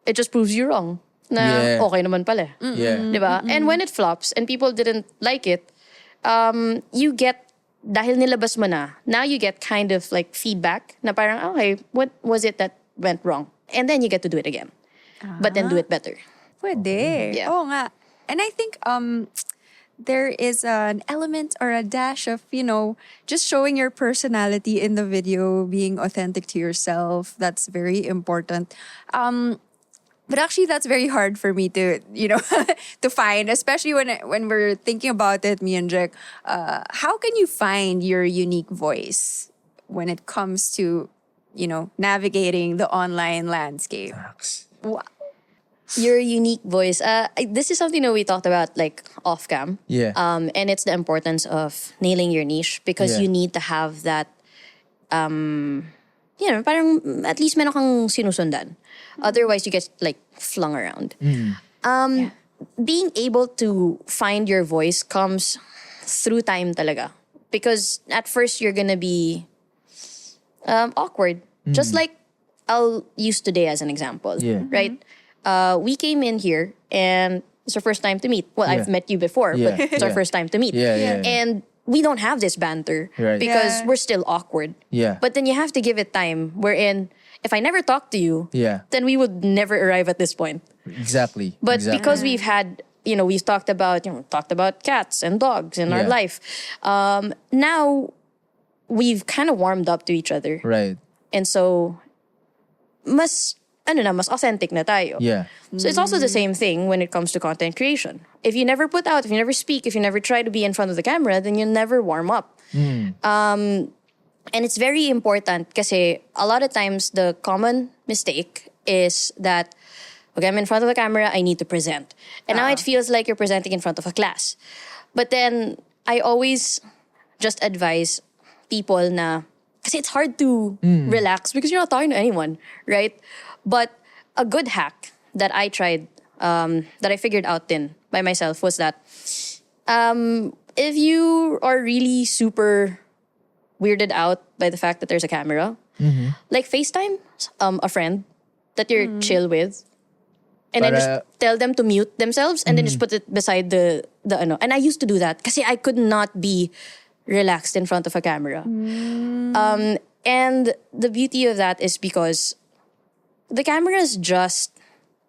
it just proves you wrong. Na Yeah. okay naman pala. Yeah. Diba? And when it flops and people didn't like it, you get, dahil nilabas mo na, now you get kind of like feedback na parang, okay, what was it that went wrong? And then you get to do it again. But then do it better. Pwede. Yeah. Oo nga. And I think there is an element or a dash of, just showing your personality in the video, being authentic to yourself. That's very important. But actually, that's very hard for me to, to find, especially when we're thinking about it, me and Jech. How can you find your unique voice when it comes to, navigating the online landscape? Wow. Your unique voice. This is something that we talked about like off cam. Yeah. And it's the importance of nailing your niche because Yeah. you need to have that. Parang at least meron kang sinusundan. Otherwise, you get like flung around. Being able to find your voice comes through time talaga. Because at first you're gonna be awkward. Just like I'll use today as an example. Yeah. Right? We came in here and it's our first time to meet. Well, I've Yeah. met you before, Yeah. but it's our Yeah. first time to meet. Yeah. And we don't have this banter Right. because Yeah. we're still awkward. Yeah. But then you have to give it time wherein if I never talked to you, Yeah. then we would never arrive at this point. Exactly. But exactly. because we've had, we've talked about cats and dogs in our Yeah. life. Now we've kind of warmed up to each other. Right. And so, mas authentic na tayo. Yeah. So it's also the same thing when it comes to content creation. If you never put out, if you never speak, if you never try to be in front of the camera, then you'll never warm up. And it's very important kasi a lot of times the common mistake is that, okay, I'm in front of the camera, I need to present. And now it feels like you're presenting in front of a class. But then I always just advise people na, kasi it's hard to relax because you're not talking to anyone, right? But a good hack that I tried, that I figured out then by myself was that if you are really super weirded out by the fact that there's a camera, like FaceTime a friend that you're chill with, and then just tell them to mute themselves, and then just put it beside the ano. And I used to do that kasi I could not be relaxed in front of a camera. And the beauty of that is because the camera is just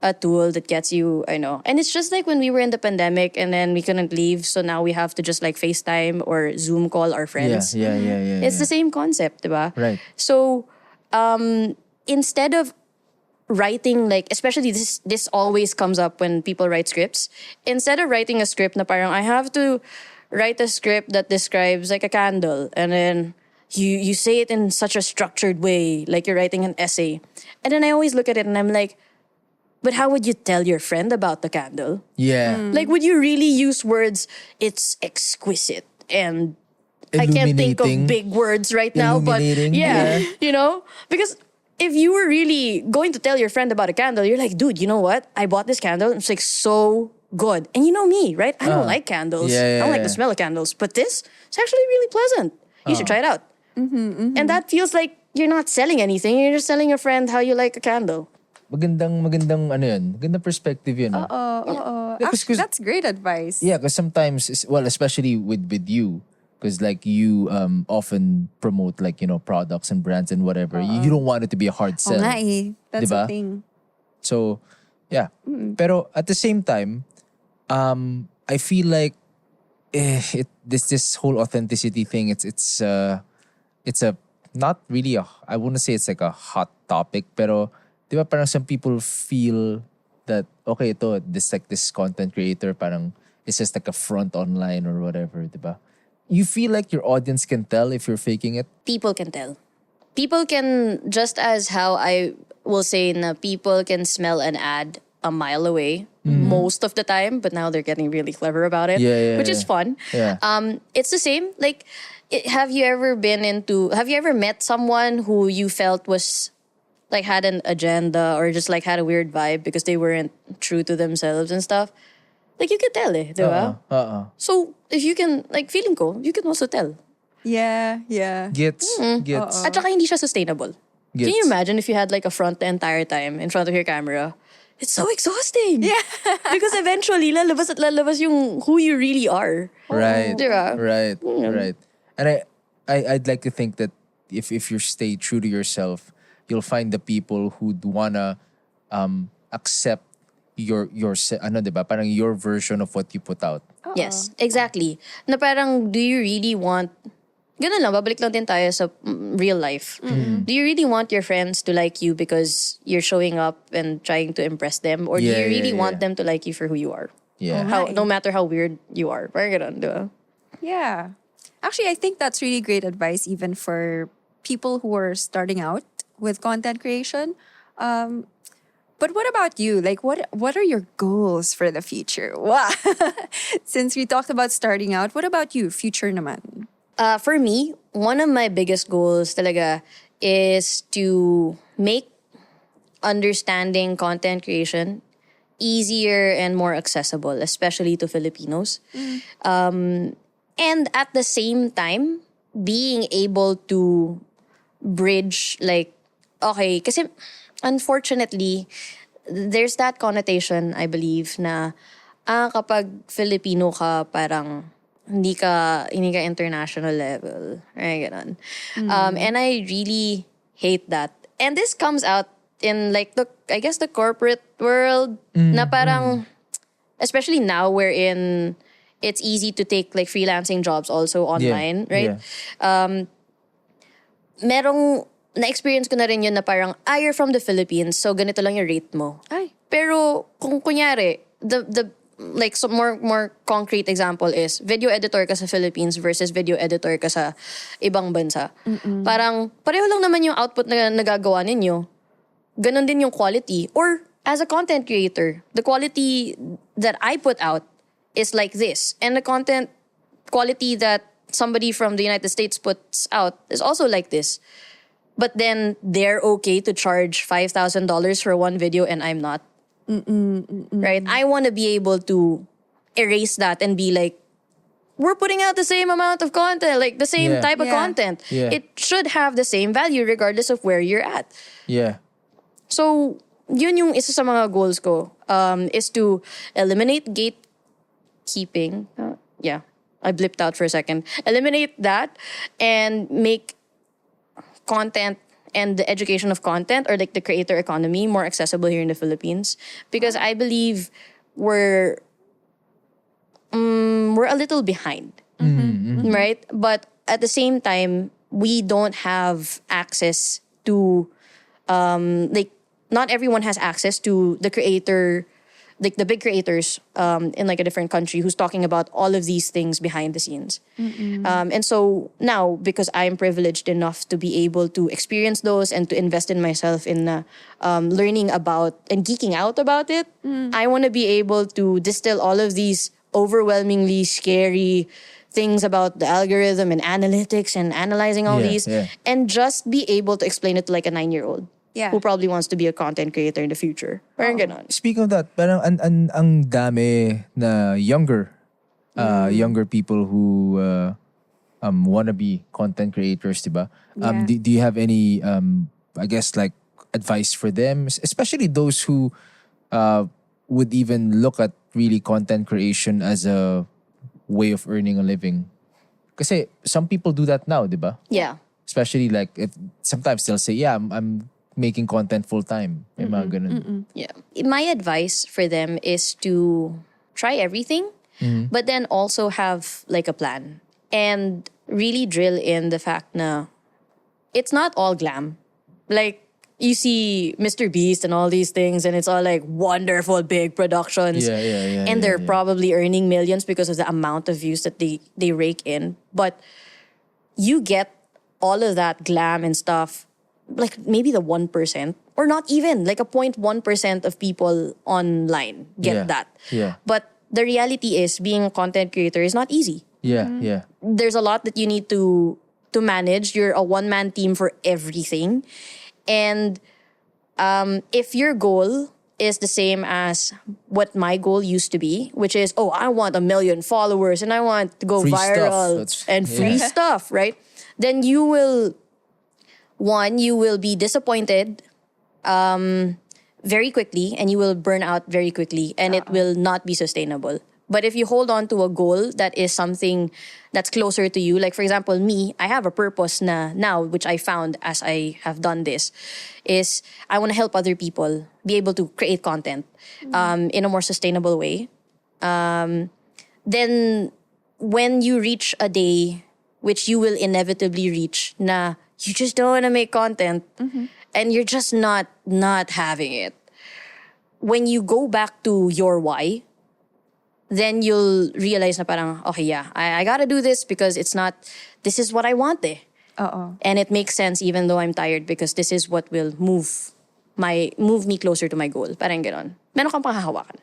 a tool that gets you, I know. And it's just like when we were in the pandemic and then we couldn't leave, so now we have to just like FaceTime or Zoom call our friends. Yeah. It's the same concept, diba? Right. So, instead of writing, like, especially this always comes up when people write scripts. Instead of writing a script na parang, I have to write a script that describes like a candle, and then you say it in such a structured way, like you're writing an essay. And then I always look at it and I'm like, but how would you tell your friend about the candle? Yeah. Like, would you really use words, it's exquisite and I can't think of Illuminating. big words right now, but Illuminating, yeah, yeah. because if you were really going to tell your friend about a candle, you're like, dude, you know what? I bought this candle. It's like so good. And you know me, right? I don't like candles. Yeah, I don't like yeah. the smell of candles. But this is actually really pleasant. You should try it out. And that feels like you're not selling anything. You're just telling a friend how you like a candle. Magandang ano yun. Magandang perspective yun. Oh. Yeah, Actually, 'cause- that's great advice. Yeah, because sometimes, especially with you, because like you often promote like, products and brands and whatever. You don't want it to be a hard Oo sell. nga eh. That's Diba? the thing. So, yeah. Pero at the same time, I feel like this whole authenticity thing, it's a not really I wouldn't say it's like a hot topic, pero di ba parang some people feel that okay, this content creator parang it's just like a front online or whatever, di ba? You feel like your audience can tell if you're faking it? People can tell. People can, just as how I will say na people can smell an ad a mile away most of the time, but now they're getting really clever about it, Yeah, which is fun. Yeah. It's the same. Like, have you ever met someone who you felt was like had an agenda or just like had a weird vibe because they weren't true to themselves and stuff? Like, you can tell di ba? So, if you can, like, feeling ko, you can also tell. Yeah. Gets. At saka hindi siya sustainable. Can you imagine if you had like a front the entire time in front of your camera? It's so exhausting. Yeah. Because eventually, lalabas at lalabas yung who you really are. Right. Diba? Right. And I'd like to think that if you stay true to yourself, you'll find the people who'd wanna accept your diba? Parang your version of what you put out. Yes, exactly. Na parang, do you really want, ganun lang, babalik lang din tayo sa real life. Do you really want your friends to like you because you're showing up and trying to impress them? Or do Yeah, you really yeah, want yeah. them to like you for who you are? Yeah. No matter how weird you are. Parang ganun, diba? Yeah. Actually, I think that's really great advice even for people who are starting out with content creation. But what about you? Like, what are your goals for the future? Wow. Since we talked about starting out, what about you? Future naman. For me, one of my biggest goals talaga is to make understanding content creation easier and more accessible, especially to Filipinos. And at the same time, being able to bridge like okay, kasi unfortunately, there's that connotation, I believe, na kapag Filipino ka, parang hindi ka international level. Right, ganon. And I really hate that. And this comes out in like I guess the corporate world na parang, especially now wherein it's easy to take like freelancing jobs also online, right? Yeah. Merong na-experience ko na rin yun na parang, you're from the Philippines, so ganito lang yung rate mo. Ay. Pero kung kunyari, the like so more concrete example is video editor ka sa Philippines versus video editor ka sa ibang bansa. Parang pareho lang naman yung output na nagagawa ninyo. Ganon din yung quality. Or as a content creator, the quality that I put out is like this. And the content quality that somebody from the United States puts out is also like this. But then they're okay to charge $5,000 for one video and I'm not. Right? I want to be able to erase that and be like, we're putting out the same amount of content, like the same type of content. Yeah. It should have the same value regardless of where you're at. Yeah. So, yun yung isa sa mga goals ko, is to eliminate gatekeeping. Yeah, I blipped out for a second. Eliminate that and make content and the education of content or like the creator economy more accessible here in the Philippines. Because I believe we're a little behind, right? But at the same time, we don't have access to, like, not everyone has access to the creator, like the big creators in like a different country who's talking about all of these things behind the scenes. And so now, because I'm privileged enough to be able to experience those and to invest in myself in learning about and geeking out about it, I want to be able to distill all of these overwhelmingly scary things about the algorithm and analytics and analyzing all these and just be able to explain it to like a 9-year-old. Yeah. Who probably wants to be a content creator in the future. Parang ganon. Speaking of that, parang ang dami na younger people who wanna be content creators, diba? Yeah. Do you have any I guess like advice for them, especially those who would even look at really content creation as a way of earning a living? Kasi some people do that now, diba? Yeah. Especially like if sometimes they'll say, yeah, I'm making content full time. May mga ganun. Yeah. My advice for them is to try everything, but then also have like a plan and really drill in the fact na it's not all glam. Like you see Mr. Beast and all these things and it's all like wonderful big productions. And they're probably earning millions because of the amount of views that they rake in. But you get all of that glam and stuff, like maybe the 1% or not even like a 0.1% of people online get that. Yeah. But the reality is being a content creator is not easy. Yeah. There's a lot that you need to manage. You're a one-man team for everything. And if your goal is the same as what my goal used to be, which is, I want 1 million followers and I want to go Free viral stuff. and free stuff, right? Then you will be disappointed very quickly and you will burn out very quickly and it will not be sustainable. But if you hold on to a goal that is something that's closer to you, like for example, me, I have a purpose now, which I found as I have done this, is I want to help other people be able to create content in a more sustainable way. Then when you reach a day, which you will inevitably reach, na you just don't want to make content and you're just not having it. When you go back to your why, then you'll realize na parang, okay, yeah, I gotta do this because this is what I want eh. And it makes sense even though I'm tired because this is what will move me closer to my goal. Parang ganon. Meron kang panghahawakan.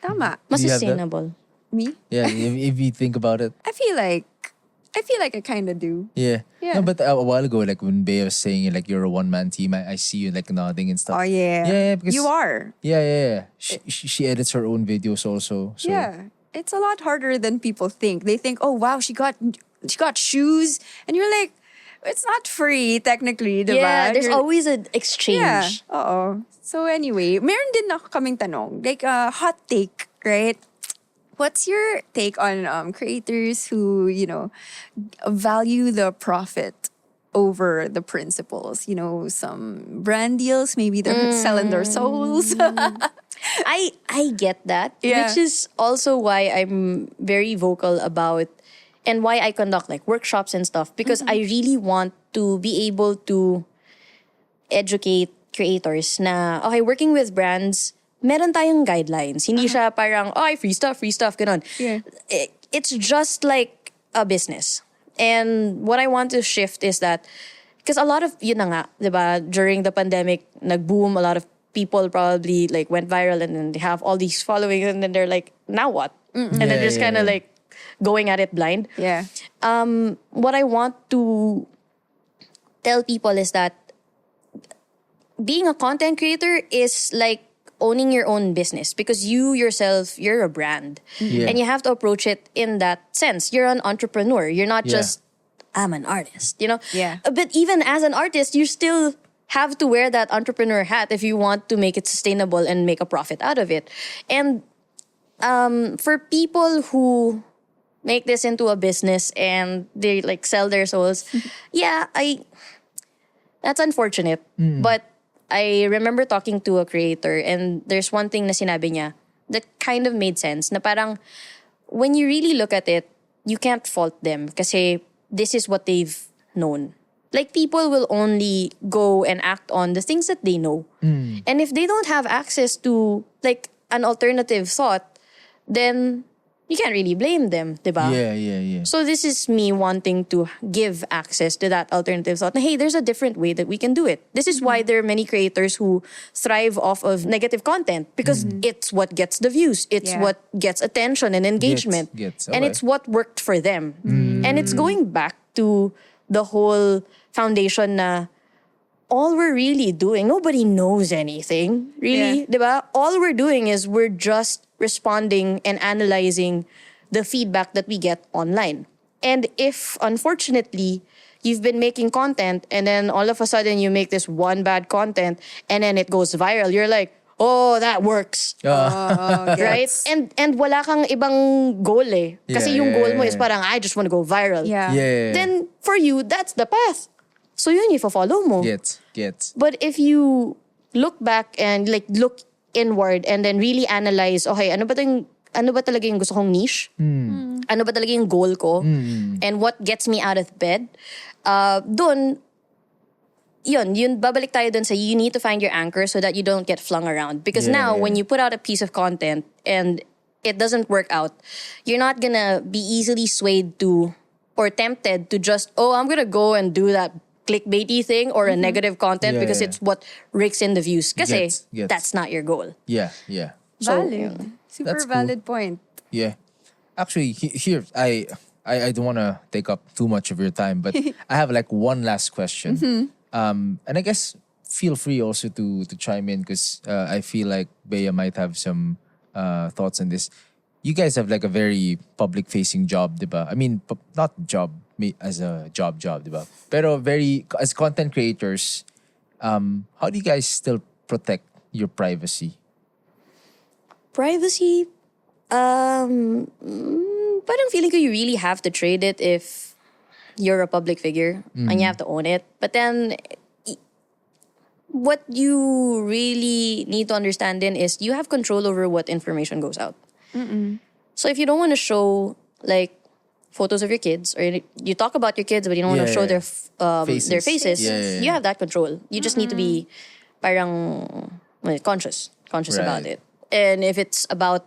Tama. Mas Do you have that? sustainable. Me? Yeah, if you think about it. I feel like I kind of do. Yeah. Yeah. No, but a while ago, like when Bea was saying like you're a one-man team, I see you like nodding and stuff. Oh yeah. Yeah, because you are. Yeah. She edits her own videos also. So. Yeah. It's a lot harder than people think. They think, oh wow, she got shoes, and you're like, it's not free technically, diba? Yeah, there's You're- always an exchange. Yeah, oo. So anyway, meron din ako kaming tanong, like a hot take, right? What's your take on creators who, value the profit over the principles? Some brand deals, maybe they're selling their souls. I get that, Yeah. which is also why I'm very vocal about and why I conduct like workshops and stuff because I really want to be able to educate creators na okay, working with brands, meron tayong guidelines. Hindi siya parang free stuff, ganun. Yeah. It's just like a business. And what I want to shift is that because a lot of yun na nga, 'di ba, during the pandemic, nag-boom, a lot of people probably like went viral and then they have all these followings and then they're like, now what? And they're just kind of like going at it blind. Yeah. What I want to tell people is that being a content creator is like owning your own business because you yourself, you're a brand. Yeah. And you have to approach it in that sense. You're an entrepreneur. You're not Yeah. just, I'm an artist, Yeah. But even as an artist, you still have to wear that entrepreneur hat if you want to make it sustainable and make a profit out of it. And for people who make this into a business and they like sell their souls, that's unfortunate. But I remember talking to a creator and there's one thing na sinabi niya that kind of made sense na parang when you really look at it, you can't fault them kasi this is what they've known. Like people will only go and act on the things that they know. And if they don't have access to like an alternative thought, then you can't really blame them, diba? Yeah. So this is me wanting to give access to that alternative thought. Na, hey, there's a different way that we can do it. This is why there are many creators who thrive off of negative content because it's what gets the views. It's Yeah. what gets attention and engagement. Gets, and okay. it's what worked for them. And it's going back to the whole foundation na all we're really doing, nobody knows anything, really, diba? All we're doing is we're just responding and analyzing the feedback that we get online. And if, unfortunately, you've been making content and then all of a sudden you make this one bad content and then it goes viral, you're like, oh, that works. Right? And wala kang ibang goal eh. Kasi Yeah, yung goal mo yeah, is parang, I just want to go viral. Yeah. Yeah. Then, for you, that's the path. So yun, you follow mo. Gets. But if you look back and like look inward and then really analyze, okay, ano ba talaga yung gusto kong niche? Ano ba talaga yung goal ko? And what gets me out of bed? Dun, yun, babalik tayo dun sa you need to find your anchor so that you don't get flung around. Because now, when you put out a piece of content and it doesn't work out, you're not gonna be easily swayed to or tempted to just, I'm gonna go and do that clickbaity thing or a negative content because it's what rakes in the views. Kasi Gets. that's not your goal. Yeah. So, Valid. Super That's cool. valid point. Yeah. Actually, here, I don't want to take up too much of your time, but I have like one last question. And I guess feel free also to chime in because I feel like Bea might have some thoughts on this. You guys have like a very public-facing job, diba? I mean, not job as a job, diba? Pero as content creators, how do you guys still protect your privacy? privacy, parang feeling ko you really have to trade it if you're a public figure and you have to own it. But then what you really need to understand then is you have control over what information goes out. So if you don't want to show like photos of your kids or you talk about your kids but you don't want to show their faces, Yeah. you have that control. You just need to be parang conscious about Right. it. And if it's about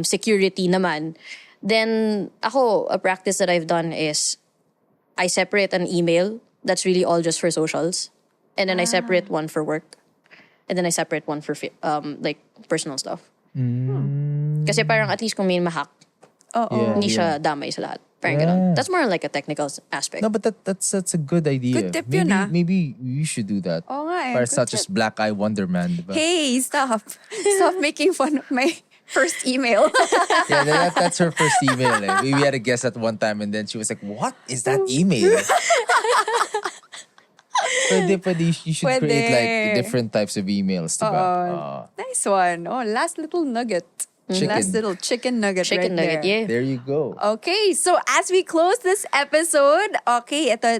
security naman, then ako, a practice that I've done is I separate an email that's really all just for socials, and then I separate one for work, and then I separate one for like personal stuff. Kasi parang at least kung may mahack, hindi siya damay sa lahat. Parang ganun. That's more like a technical aspect. No, but that's a good idea. Good tip yun, ah. Maybe you should do that. Oo nga eh, Para it's good not just Black Eye Wonder Man, diba? Hey, stop. Stop making fun of my First email. Yeah, that's her first email. Eh. We had a guest at one time and then she was like, what is that email? Pwede, you should Pwede. create like different types of emails, diba? Nice one. Oh, last little nugget. Chicken. Last little chicken nugget Chicken right nugget, there. yeah. There you go. Okay, so as we close this episode,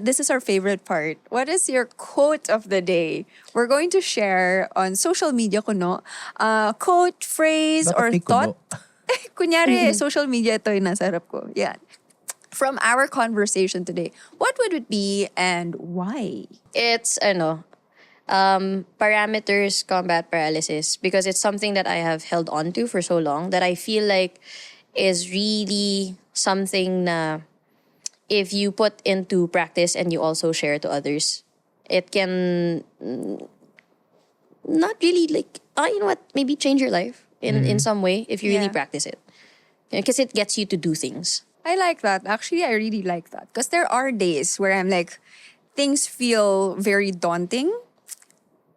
this is our favorite part. What is your quote of the day? We're going to share on social media kuno, quote, phrase, Bakit or may thought. kuno? Kunyari, social media ito yung nasa harap ko. Yeah. From our conversation today, what would it be and why? It's parameters combat paralysis, because it's something that I have held on to for so long that I feel like is really something na if you put into practice and you also share to others, it can not really like, you know what, maybe change your life in some way if you really Yeah. practice it. Because it gets you to do things. I like that. Actually, I really like that. Because there are days where I'm like, things feel very daunting.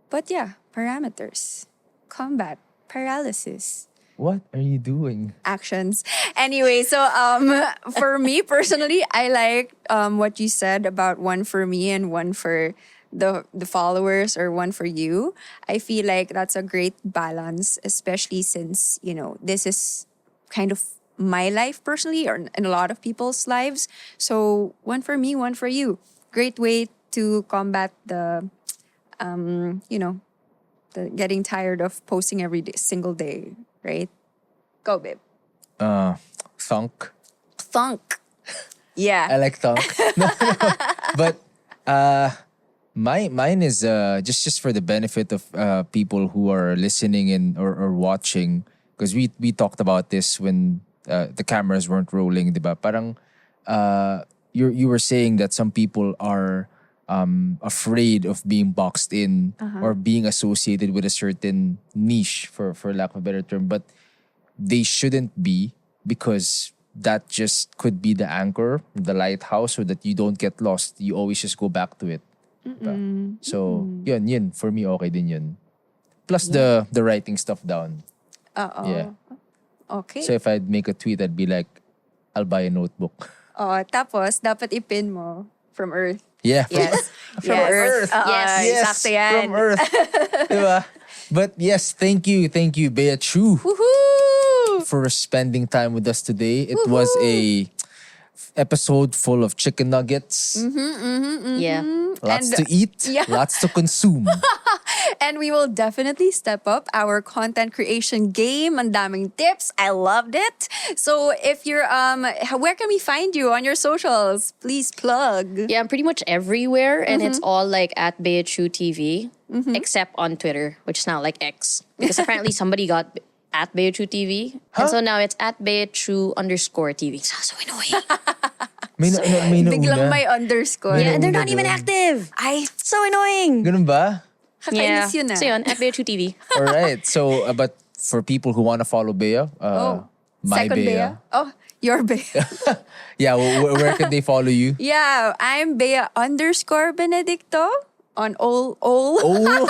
But yeah, parameters, combat, paralysis, What are you doing? actions. Anyway, so for me personally, I like what you said about one for me and one for the followers, or one for you. I feel like that's a great balance, especially since, this is kind of my life personally, or in a lot of people's lives. So one for me, one for you. Great way to combat the the getting tired of posting every single day, right? Go, babe. Thunk. Thunk. Yeah. I like thunk. No. But mine is just for the benefit of people who are listening and or watching, because we talked about this when the cameras weren't rolling, diba? Parang you were saying that some people are afraid of being boxed in or being associated with a certain niche, for lack of a better term, but they shouldn't be, because that just could be the anchor, the lighthouse, so that you don't get lost. You always just go back to it. Diba? So yun for me, okay din yun. Plus the writing stuff down. Yeah. Okay. So if I'd make a tweet, I'd be like, I'll buy a notebook. Tapos, dapat ipin mo from Earth. Yeah. Yes. From Yes. Earth. Yes. Sakto yan. From Earth. Diba? But yes, thank you, Bea Chu, Woohoo! for spending time with us today. It was a episode full of chicken nuggets. Yeah. Lots And- to eat, Yeah. lots to consume. And we will definitely step up our content creation game. Ang daming tips. I loved it. So if you're, where can we find you on your socials? Please plug. Yeah, I'm pretty much everywhere, and it's all like at Bea Chu TV, except on Twitter, which is now like X, because apparently somebody got at Bea Chu TV, and so now it's at Bea Chu _TV. So annoying. May Biglang nauna. may underscore. Yeah, and they're Nauna not even doon. active. Ay, So annoying. Ganun ba? kakainis yun So yun, at Bea Chu TV. All right. So, but for people who want to follow Bea, my Second Bea. Oh, your Bea. Yeah, where can they follow you? Yeah, I'm Bea _Benedicto on all Oh,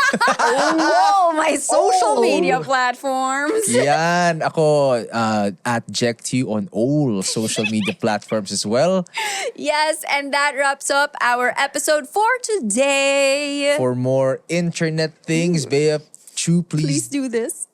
my social media platforms. yan. Ako, at Jech on all social media platforms as well. Yes, and that wraps up our episode for today. For more internet things, Bea Chu, Please please. do this.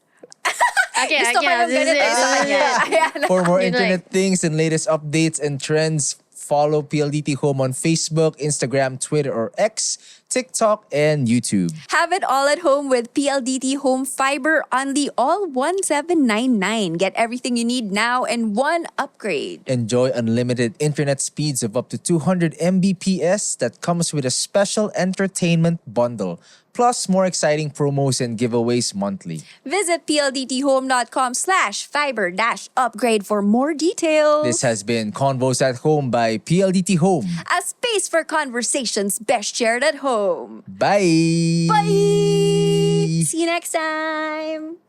Okay, Gusto ko yung ganito sa kanya. Ayan. For more Yun internet things and latest updates and trends, follow PLDT Home on Facebook, Instagram, Twitter, or X, TikTok, and YouTube. Have it all at home with PLDT Home Fiber on the all 1799. Get everything you need now in one upgrade. Enjoy unlimited internet speeds of up to 200 Mbps that comes with a special entertainment bundle, plus more exciting promos and giveaways monthly. Visit pldthome.com/fiber-upgrade for more details. This has been Convos at Home by PLDT Home. A space for conversations best shared at home. Bye! Bye! See you next time.